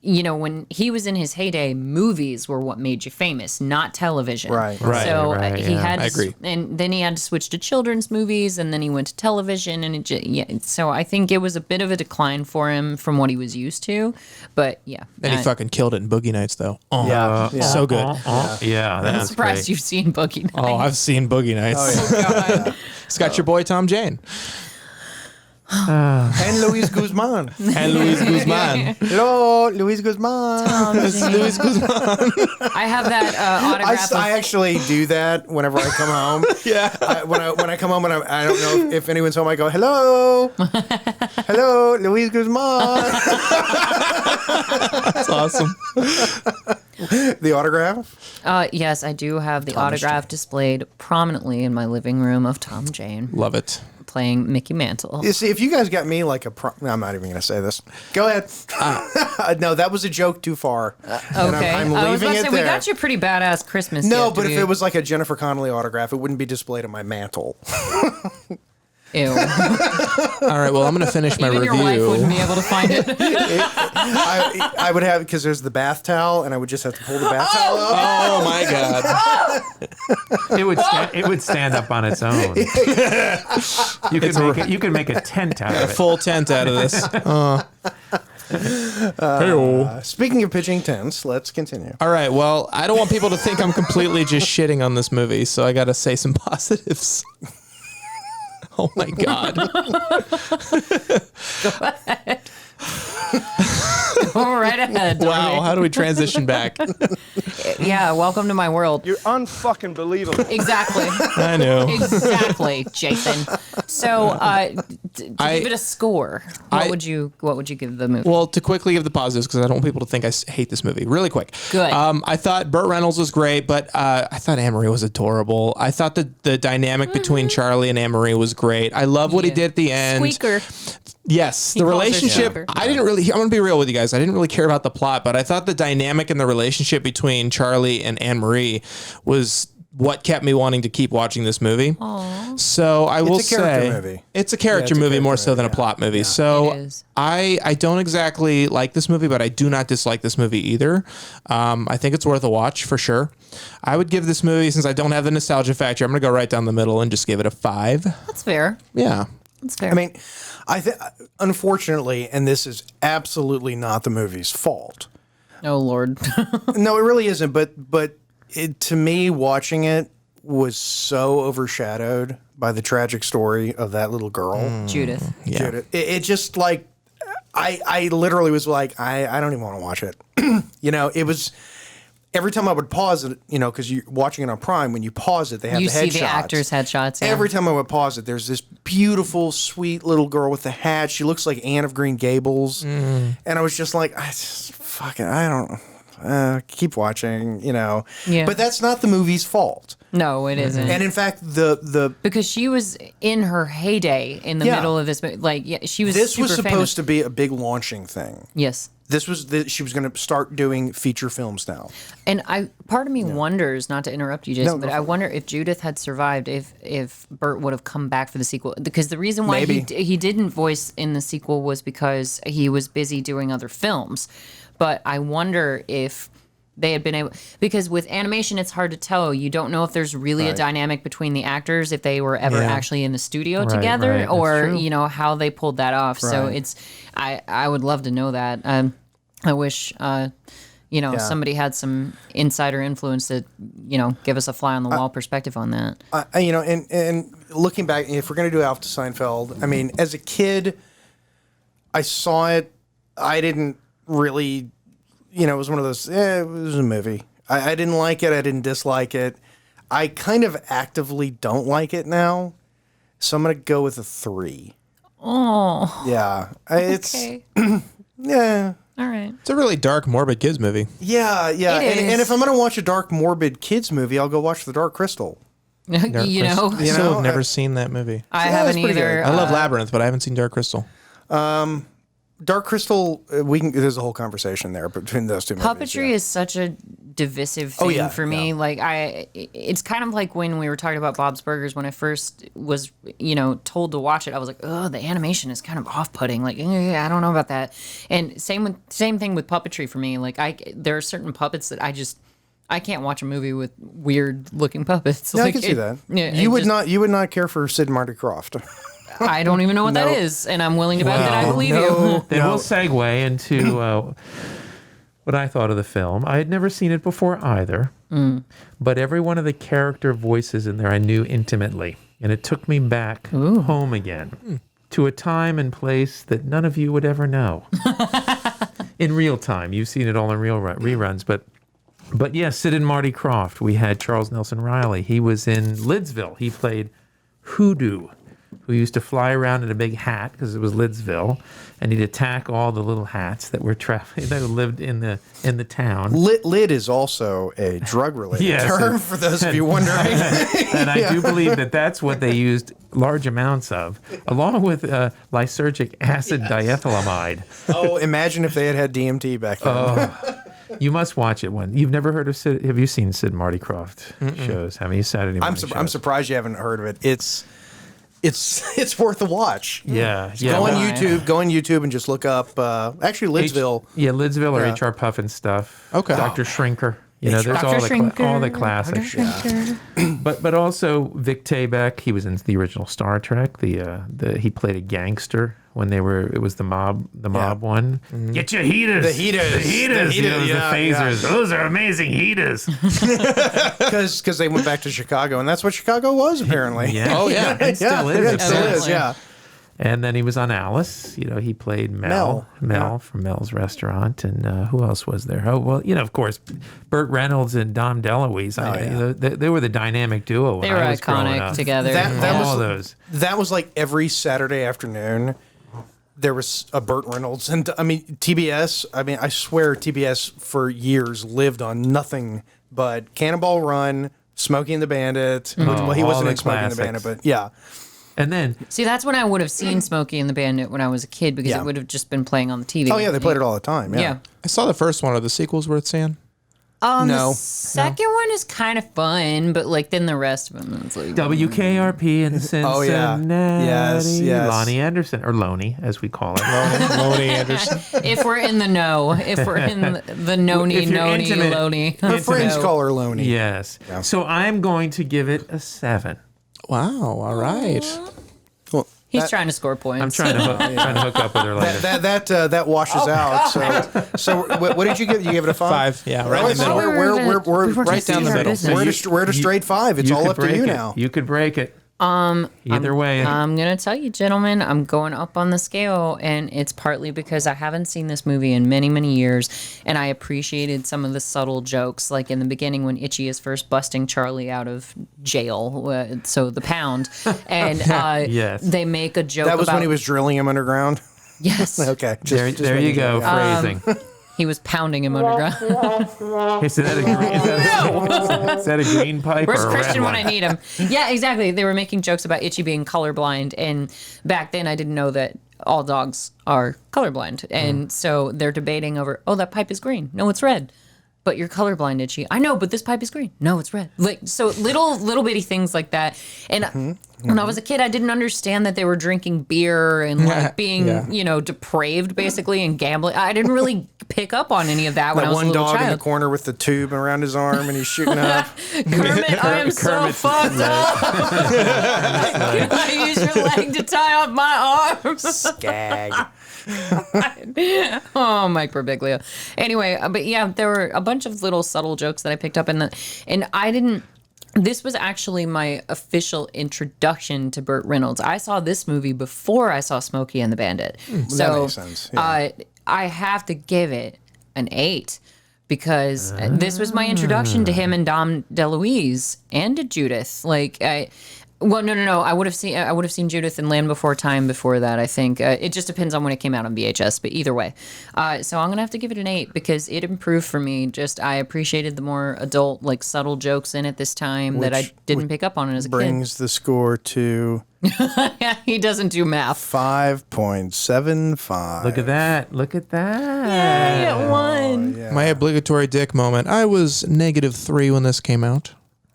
when he was in his heyday, movies were what made you famous, not television. Right. So he had I to, agree. and then he had to switch to children's movies, and then he went to television, and so I think it was a bit of a decline for him from what he was used to. But yeah, And he fucking killed it in Boogie Nights, though. Oh, Yeah. so good. Yeah, I'm that's surprised great. you've seen Boogie Nights. Oh, I've seen Boogie Nights. God. It's got your boy Tom Jane And Luis Guzman. and Luis Guzman. Hello, Luis Guzman. It's Luis Guzman. I have that autograph. I actually do that whenever I come home. Yeah. When I come home and I don't know if anyone's home, I go, hello, Luis Guzman. That's awesome. The autograph. Yes, I do have the autograph displayed prominently in my living room of Tom Jane Love it. playing Mickey Mantle. You see, if you guys got me like no, I'm not even going to say this. Go ahead. No, that was a joke too far. And Okay, I'm I was leaving about to it say there. we got you a pretty badass Christmas. No, gift. but if it was like a Jennifer Connelly autograph, it wouldn't be displayed on my mantle. Ew. All right. Well, I'm going to finish my Even review. your wife wouldn't be able to find it. I would have, because there's the bath towel, and I would just have to pull the bath towel up. Oh my God. It would stand up on its own. You could make a tent out A of it. full tent out of this. Speaking of pitching tents, let's continue. All right. Well, I don't want people to think I'm completely just shitting on this movie, so I got to say some positives. Oh my God. Go right ahead. Wow. Darby. How do we transition back? Yeah, welcome to my world. You're unfucking believable. Exactly. I know. Exactly, Jason. So, to give it a score, what would you give the movie? Well, to quickly give the positives, because I don't want people to think I hate this movie. Really quick. Good. I thought Burt Reynolds was great, but I thought Anne-Marie was adorable. I thought the dynamic between Charlie and Anne-Marie was great. I love what he Yeah. did at the end. Squeaker. Yes, the calls her relationship. Squeaker. I didn't really. I'm gonna be real with you guys. I didn't really care about the plot, but I thought the dynamic in the relationship between Charlie and Anne-Marie was what kept me wanting to keep watching this movie. Aww. So I will a character say movie. it's a character it's a movie character more so than a movie, plot movie. So It is. I don't exactly like this movie, but I do not dislike this movie either. I think it's worth a watch for sure. I would give this movie, since I don't have the nostalgia factor, I'm gonna go right down the middle and just give it a 5. That's fair. Yeah. That's fair. I mean, unfortunately, and this is absolutely not the movie's fault. oh Lord. No, it really isn't. But to me, watching it was so overshadowed by the tragic story of that little girl, Judith. Judith. It just like I literally was like I don't even want to watch it. It was. Every time I would pause it, because you're watching it on Prime, when you pause it, they have You the headshots. see the actors' headshots. Yeah. Every time I would pause it, there's this beautiful, sweet little girl with the hat. She looks like Anne of Green Gables. And I was just like, I don't keep watching, Yeah. But that's not the movie's fault. No, it isn't. And in fact, the because she was in her heyday in the middle of this. Like, yeah, she was. this super was supposed famous. to be a big launching thing. Yes. She was going to start doing feature films now. And part of me wonders, not to interrupt you, Jason, No, but go I for it. wonder if Judith had survived, if Bert would have come back for the sequel. Because the reason why Maybe. he didn't voice in the sequel was because he was busy doing other films. But I wonder if they had been able, because with animation it's hard to tell. You don't know if there's really a dynamic between the actors, if they were ever actually in the studio together, right, that's or true. how they pulled that off. So Right. it's I would love to know that. I wish somebody had some insider influence to give us a fly on the wall perspective on that. And looking back, if we're going to do Alf to Seinfeld, I mean, as a kid, I saw it. I didn't really, it was one of those, it was a movie. I didn't like it. I didn't dislike it. I kind of actively don't like it now. So I'm going to go with a 3. Oh, Yeah. It's, okay. yeah. All right. It's a really dark, morbid kids movie. Yeah. It And is. if I'm going to watch a dark, morbid kids movie, I'll go watch The Dark Crystal. you know, I still have never seen that movie. I Yeah, haven't it's pretty either. good. I love Labyrinth, but I haven't seen Dark Crystal. Dark Crystal, there's a whole conversation there between those two movies. Puppetry is such a divisive thing yeah, for me. yeah. Like it's kind of like when we were talking about Bob's Burgers. When I first was, told to watch it, I was like, oh, the animation is kind of off-putting. Like, I don't know about that. And same thing with puppetry for me. Like there are certain puppets that I can't watch a movie with weird looking puppets. Yeah, like, I can see that. Yeah, You would not care for Sid and Marty Croft. I don't even know what that is, and I'm willing to bet that I believe you. Then we'll segue into what I thought of the film. I had never seen it before either, but every one of the character voices in there I knew intimately, and it took me back home again to a time and place that none of you would ever know. In real time. You've seen it all in real reruns, but yes, Sid and Marty Croft. We had Charles Nelson Riley. He was in Lidsville. He played Hoodoo, who used to fly around in a big hat because it was Lidsville, and he'd attack all the little hats that were traveling that lived in the town. Lid is also a drug-related term, for those of you wondering. And I do believe that that's what they used large amounts of, along with lysergic acid diethylamide. Oh, imagine if they had DMT back then. You must watch it one. You've never heard of Sid? Have you seen Sid and Marty Croft shows? Have you? Saturday morning shows? I'm surprised you haven't heard of it. It's worth a watch. Yeah. Go on Why? YouTube. Go on YouTube and just look up. Actually, Lidsville. Lidsville or Yeah. H.R. Puffin stuff. Okay. Dr. Shrinker. There's Dr. all Shrinker, the classics. Dr. Shrinker. But also Vic Tayback. He was in the original Star Trek. He played a gangster when it was the mob one. Get your heaters. The heaters. The heaters. The heaters, the yeah, phasers. yeah. Those are amazing heaters. Because they went back to Chicago, and that's what Chicago was apparently. Yeah. Oh, yeah. It still is. It still is. Absolutely. Yeah. And then he was on Alice. He played Mel from Mel's Restaurant. And who else was there? Oh, well, of course, Burt Reynolds and Dom DeLuise. They were the dynamic duo when They were I was growing iconic up. together. All those. That was like every Saturday afternoon. There was a Burt Reynolds, and TBS. I swear TBS for years lived on nothing but Cannonball Run, Smokey and the Bandit. Well, he all wasn't the in Smokey and the Bandit, classics. but yeah. And then See, that's when I would have seen Smokey and the Bandit when I was a kid because Yeah. it would have just been playing on the TV. Oh yeah, they played it all the time. Yeah. I saw the first one. Are the sequels worth seeing? No. The second one is kind of fun, but then the rest of them, it's like WKRP in Cincinnati. Oh, yeah. Yes. Lonnie Anderson, or Loney, as we call it. Loney Anderson. if we're in the know, if we're in the noni, If you're noni, intimate- loney. Her friends call her Loney. Yes. So I'm going to give it a 7. Wow. All right. Well, He's trying to score points. I'm trying to hook up with her later. that washes out. So what did you give? You gave it a 5? 5, yeah, right in the Oh, middle. We're right down the middle. We're to straight 5. It's all could up to break you it. now. You could break it. Either way. I'm gonna tell you, gentlemen, I'm going up on the scale, and it's partly because I haven't seen this movie in many, many years, and I appreciated some of the subtle jokes, like in the beginning when Itchy is first busting Charlie out of jail, so the pound, and Yes. they make a joke. That was about, when he was drilling him underground. Yes. Okay, There you go, phrasing. He was pounding him underground. Is that a green pipe Where's or a Christian red when one? I need him? Yeah, exactly. They were making jokes about Itchy being colorblind, and back then I didn't know that all dogs are colorblind, and so they're debating over, oh, that pipe is green. No, it's red. But you're colorblind, Itchy. I know, but this pipe is green. No, it's red. Like, so little bitty things like that. And when I was a kid, I didn't understand that they were drinking beer and like being, depraved basically and gambling. I didn't really pick up on any of that when I That was a one little dog in child. the corner with the tube around his arm and he's shooting up. Kermit, I am so Kermit's fucked up. Can I use your leg to tie up my arm? Skag. Oh, Mike Birbiglia. Anyway, but yeah, there were a bunch of little subtle jokes that I picked up and I didn't. This was actually my official introduction to Burt Reynolds. I saw this movie before I saw Smokey and the Bandit. So makes sense, yeah. I have to give it an 8 because this was my introduction to him and Dom DeLuise and to Judith. No. I would have seen Judith in Land Before Time before that. I think it just depends on when it came out on VHS. But either way, so I'm gonna have to give it an 8 because it improved for me. Just I appreciated the more adult, like subtle jokes in it this time that I didn't pick up on it as a Brings the score to kid. Yeah, he doesn't do math. 5.75. Look at that. Look at that. Yay, it won. My obligatory dick moment. I was -3 when this came out.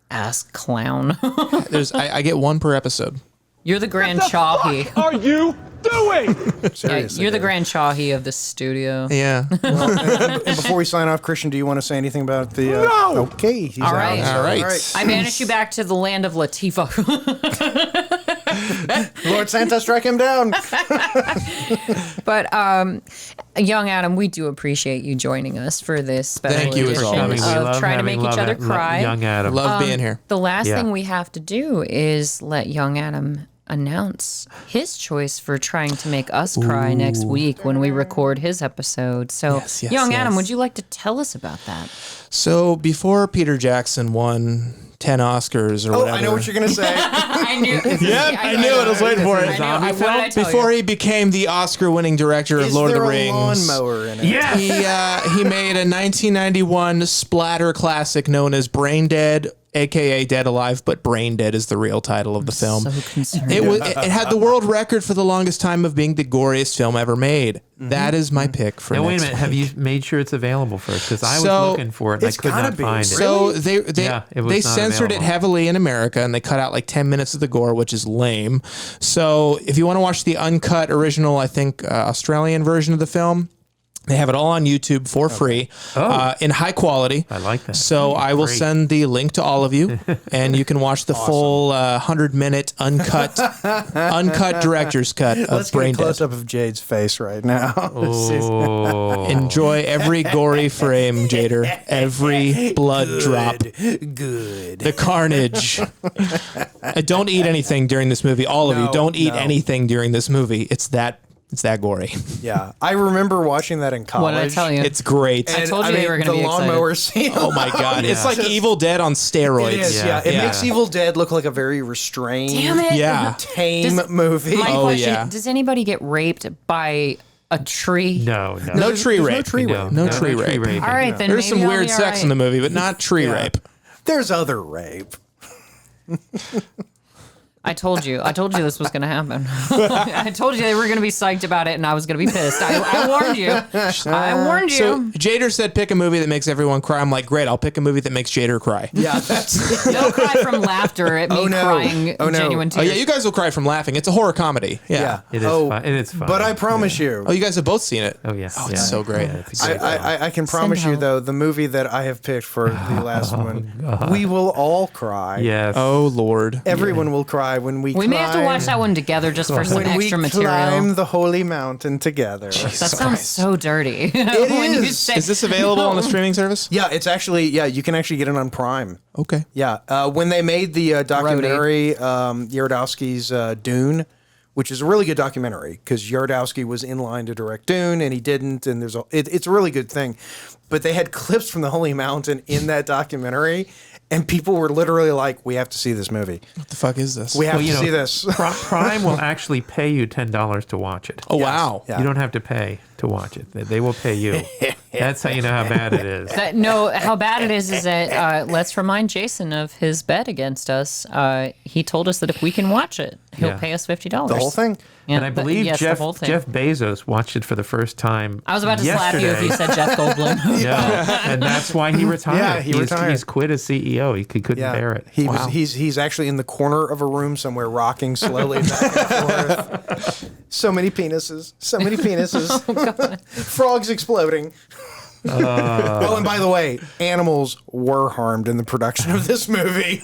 Ass clown. I get 1 per episode. You're the Grand Chahi. Are you doing? Seriously, You're the dude. Grand Chahi of the studio. Yeah. And before we sign off, Christian, do you want to say anything about the? No! Okay, he's All out. right. All right. I banish you back to the land of Latifah. Lord Santa, strike him down. But young Adam, we do appreciate you joining us for this special Thank you as edition always. We of trying to make each other cry. Young Adam. Love being here. The last Yeah. thing we have to do is let young Adam announce his choice for trying to make us cry next week when we record his episode. So, Yes, young Adam, yes. would you like to tell us about that? So before Peter Jackson won 10 Oscars or Oh, whatever. I know what you're gonna say. I knew. Yep, I knew it. I was waiting for it. I knew. What did I tell Before you? he became the Oscar-winning director of Is Lord there of the a Rings, lawnmower in it? Yes. he made a 1991 splatter classic known as Brain Dead, aka Dead Alive, but Brain Dead is the real title of the film. So concerned. It had the world record for the longest time of being the goriest film ever made. That is my pick for Now, wait a next minute. Have you made sure it's available first? Because I was So, looking for it and I it's could gotta not be. find it. So Really? they Yeah, it was not censored it available. heavily in America, and they cut out like 10 minutes of the gore, which is lame. So if you want to watch the uncut original, I think Australian version of the film, they have it all on YouTube for free in high quality. I like that. So I will Great. send the link to all of you, and you can watch the full 100-minute uncut director's cut of Let's get Brain a close Dead. up of Jade's face right now. Oh. Enjoy every gory frame, Jader. Every blood drop. Good. The carnage. Don't eat anything during this movie. All of you, No, don't eat no. anything during this movie. It's that gory. Yeah, I remember watching that in college. What did I tell you? It's great. I told you they were going to the be excited. lawnmower scene. Oh my god, it's like Evil Dead on steroids. It is, yeah. It Yeah. makes Evil Dead look like a very restrained, Damn it. Yeah. tame Does- movie. My Oh, question, yeah. does anybody get raped by a tree? No. No tree There's rape. no tree rape. No tree rape. All right, then There's some maybe I'll weird be sex all in the right. movie, but not tree rape. There's other rape. I told you this was going to happen. I told you they were going to be psyched about it, and I was going to be pissed. I warned you. I warned you. So Jader said pick a movie that makes everyone cry. I'm like, great, I'll pick a movie that makes Jader cry. Yeah, that's. Don't cry from laughter at me Oh, no. crying Oh, no. genuine Oh tears. yeah, you guys will cry from laughing. It's a horror comedy. Yeah. It is fun. And it's fun. But I promise you. Oh, you guys have both seen it. Oh, yeah. Oh, it's so great. Yeah, it's a great I can promise you help. though, the movie that I have picked for the last one, we will all cry. Yes. Oh Lord. Everyone will cry cry when we We may have to watch that one together just for some when we extra climb material. the holy mountain together. That sounds so dirty. It When you is. say- Is this available on a streaming service? Yeah, it's actually you can actually get it on Prime. Okay. Yeah, when they made the documentary, Yardowski's Dune, which is a really good documentary because Yardowski was in line to direct Dune and he didn't, and it's a really good thing. But they had clips from the Holy Mountain in that documentary, and people were literally like, "We have to see this movie. What the fuck is this? We have Well, to you know, see this." Prime will actually pay you $10 to watch it. Oh, wow. Yeah. You don't have to pay to watch it. They will pay you. That's how you know how bad it is. No, how bad it is that let's remind Jason of his bet against us. He told us that if we can watch it, he'll Yeah. pay us $50. The whole thing. Yeah, And I believe yes, the Jeff whole thing. Bezos watched it for the first time. I was about to slap you if you yesterday. said Jeff Goldblum. Yeah, and that's why he retired. Yeah, he retired. He's quit as CEO. He couldn't bear it. He's actually in the corner of a room somewhere, rocking slowly back and forth. So many penises. So many penises. Frogs exploding. Oh, and by the way, animals were harmed in the production of this movie.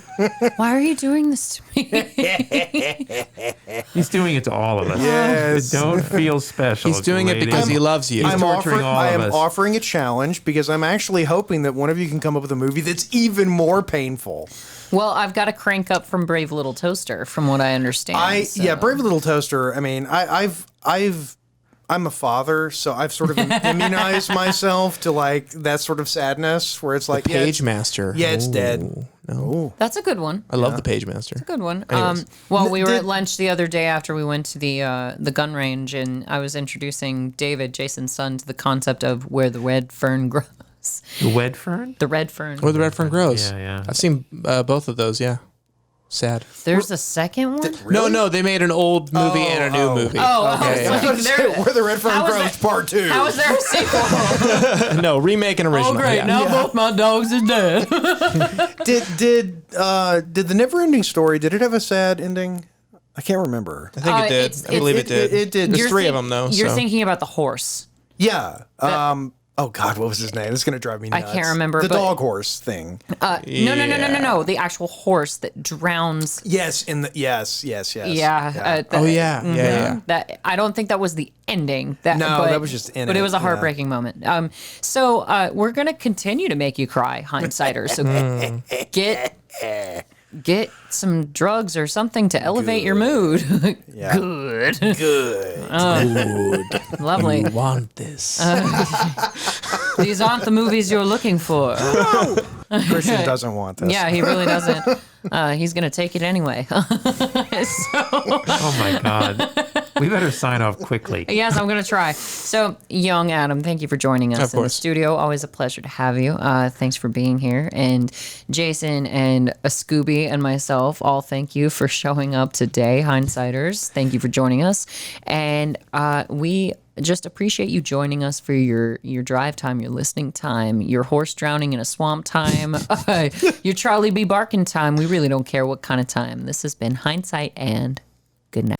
Why are you doing this to me? He's doing it to all of us. Yes. Don't feel special. He's doing it because he loves you. I'm torturing all I of am us. offering a challenge because I'm actually hoping that one of you can come up with a movie that's even more painful. Well, I've got to crank up from Brave Little Toaster, from what I understand. so- Brave Little Toaster. I mean, I'm a father, so I've sort of immunized myself to like that sort of sadness where it's like Page Master. Yeah, it's dead. No. That's a good one. I love the Page Master. Good one. Anyways. Well, we were at lunch the other day after we went to the gun range, and I was introducing David, Jason's son, to the concept of where the red fern grows. The Wed Fern? The red fern. Where the Red Fern grows. Yeah. I've seen both of those, yeah. Sad. There's a second one? No, they made an old movie and a new movie. Oh, Okay, I was like, there- Where the Red Fern How is Grows that- Part 2. How is there a sequel? No, remake and original. yeah. Now both my dogs are dead. Did the Never Ending Story, did it have a sad ending? I can't remember. I think it did. it's- I believe it did. it did. There's You're three of think- them, though. You're so. thinking about the horse. Yeah. Oh God, what was his name? This is gonna drive me I nuts. can't remember, The but- dog horse thing. No. The actual horse that drowns. Yes, yes. Yeah. Oh, yeah. Yeah. That I don't think that was the ending. That was just in But it, it was a heartbreaking moment. So we're gonna continue to make you cry, hindsighters. So get some drugs or something to elevate your mood. Yeah. Good. Good. Lovely. Want this. These aren't the movies you're looking for. Christian doesn't want this. Yeah, he really doesn't. He's gonna take it anyway. Oh my God. We better sign off quickly. Yes, I'm going to try. So, young Adam, thank you for joining us Of in the course. studio. Always a pleasure to have you. Thanks for being here. And Jason and Scooby and myself all thank you for showing up today, Hindsighters. Thank you for joining us. And we just appreciate you joining us for your drive time, your listening time, your horse drowning in a swamp time, your Charlie B. Barkin time. We really don't care what kind of time. This has been Hindsight, and good night.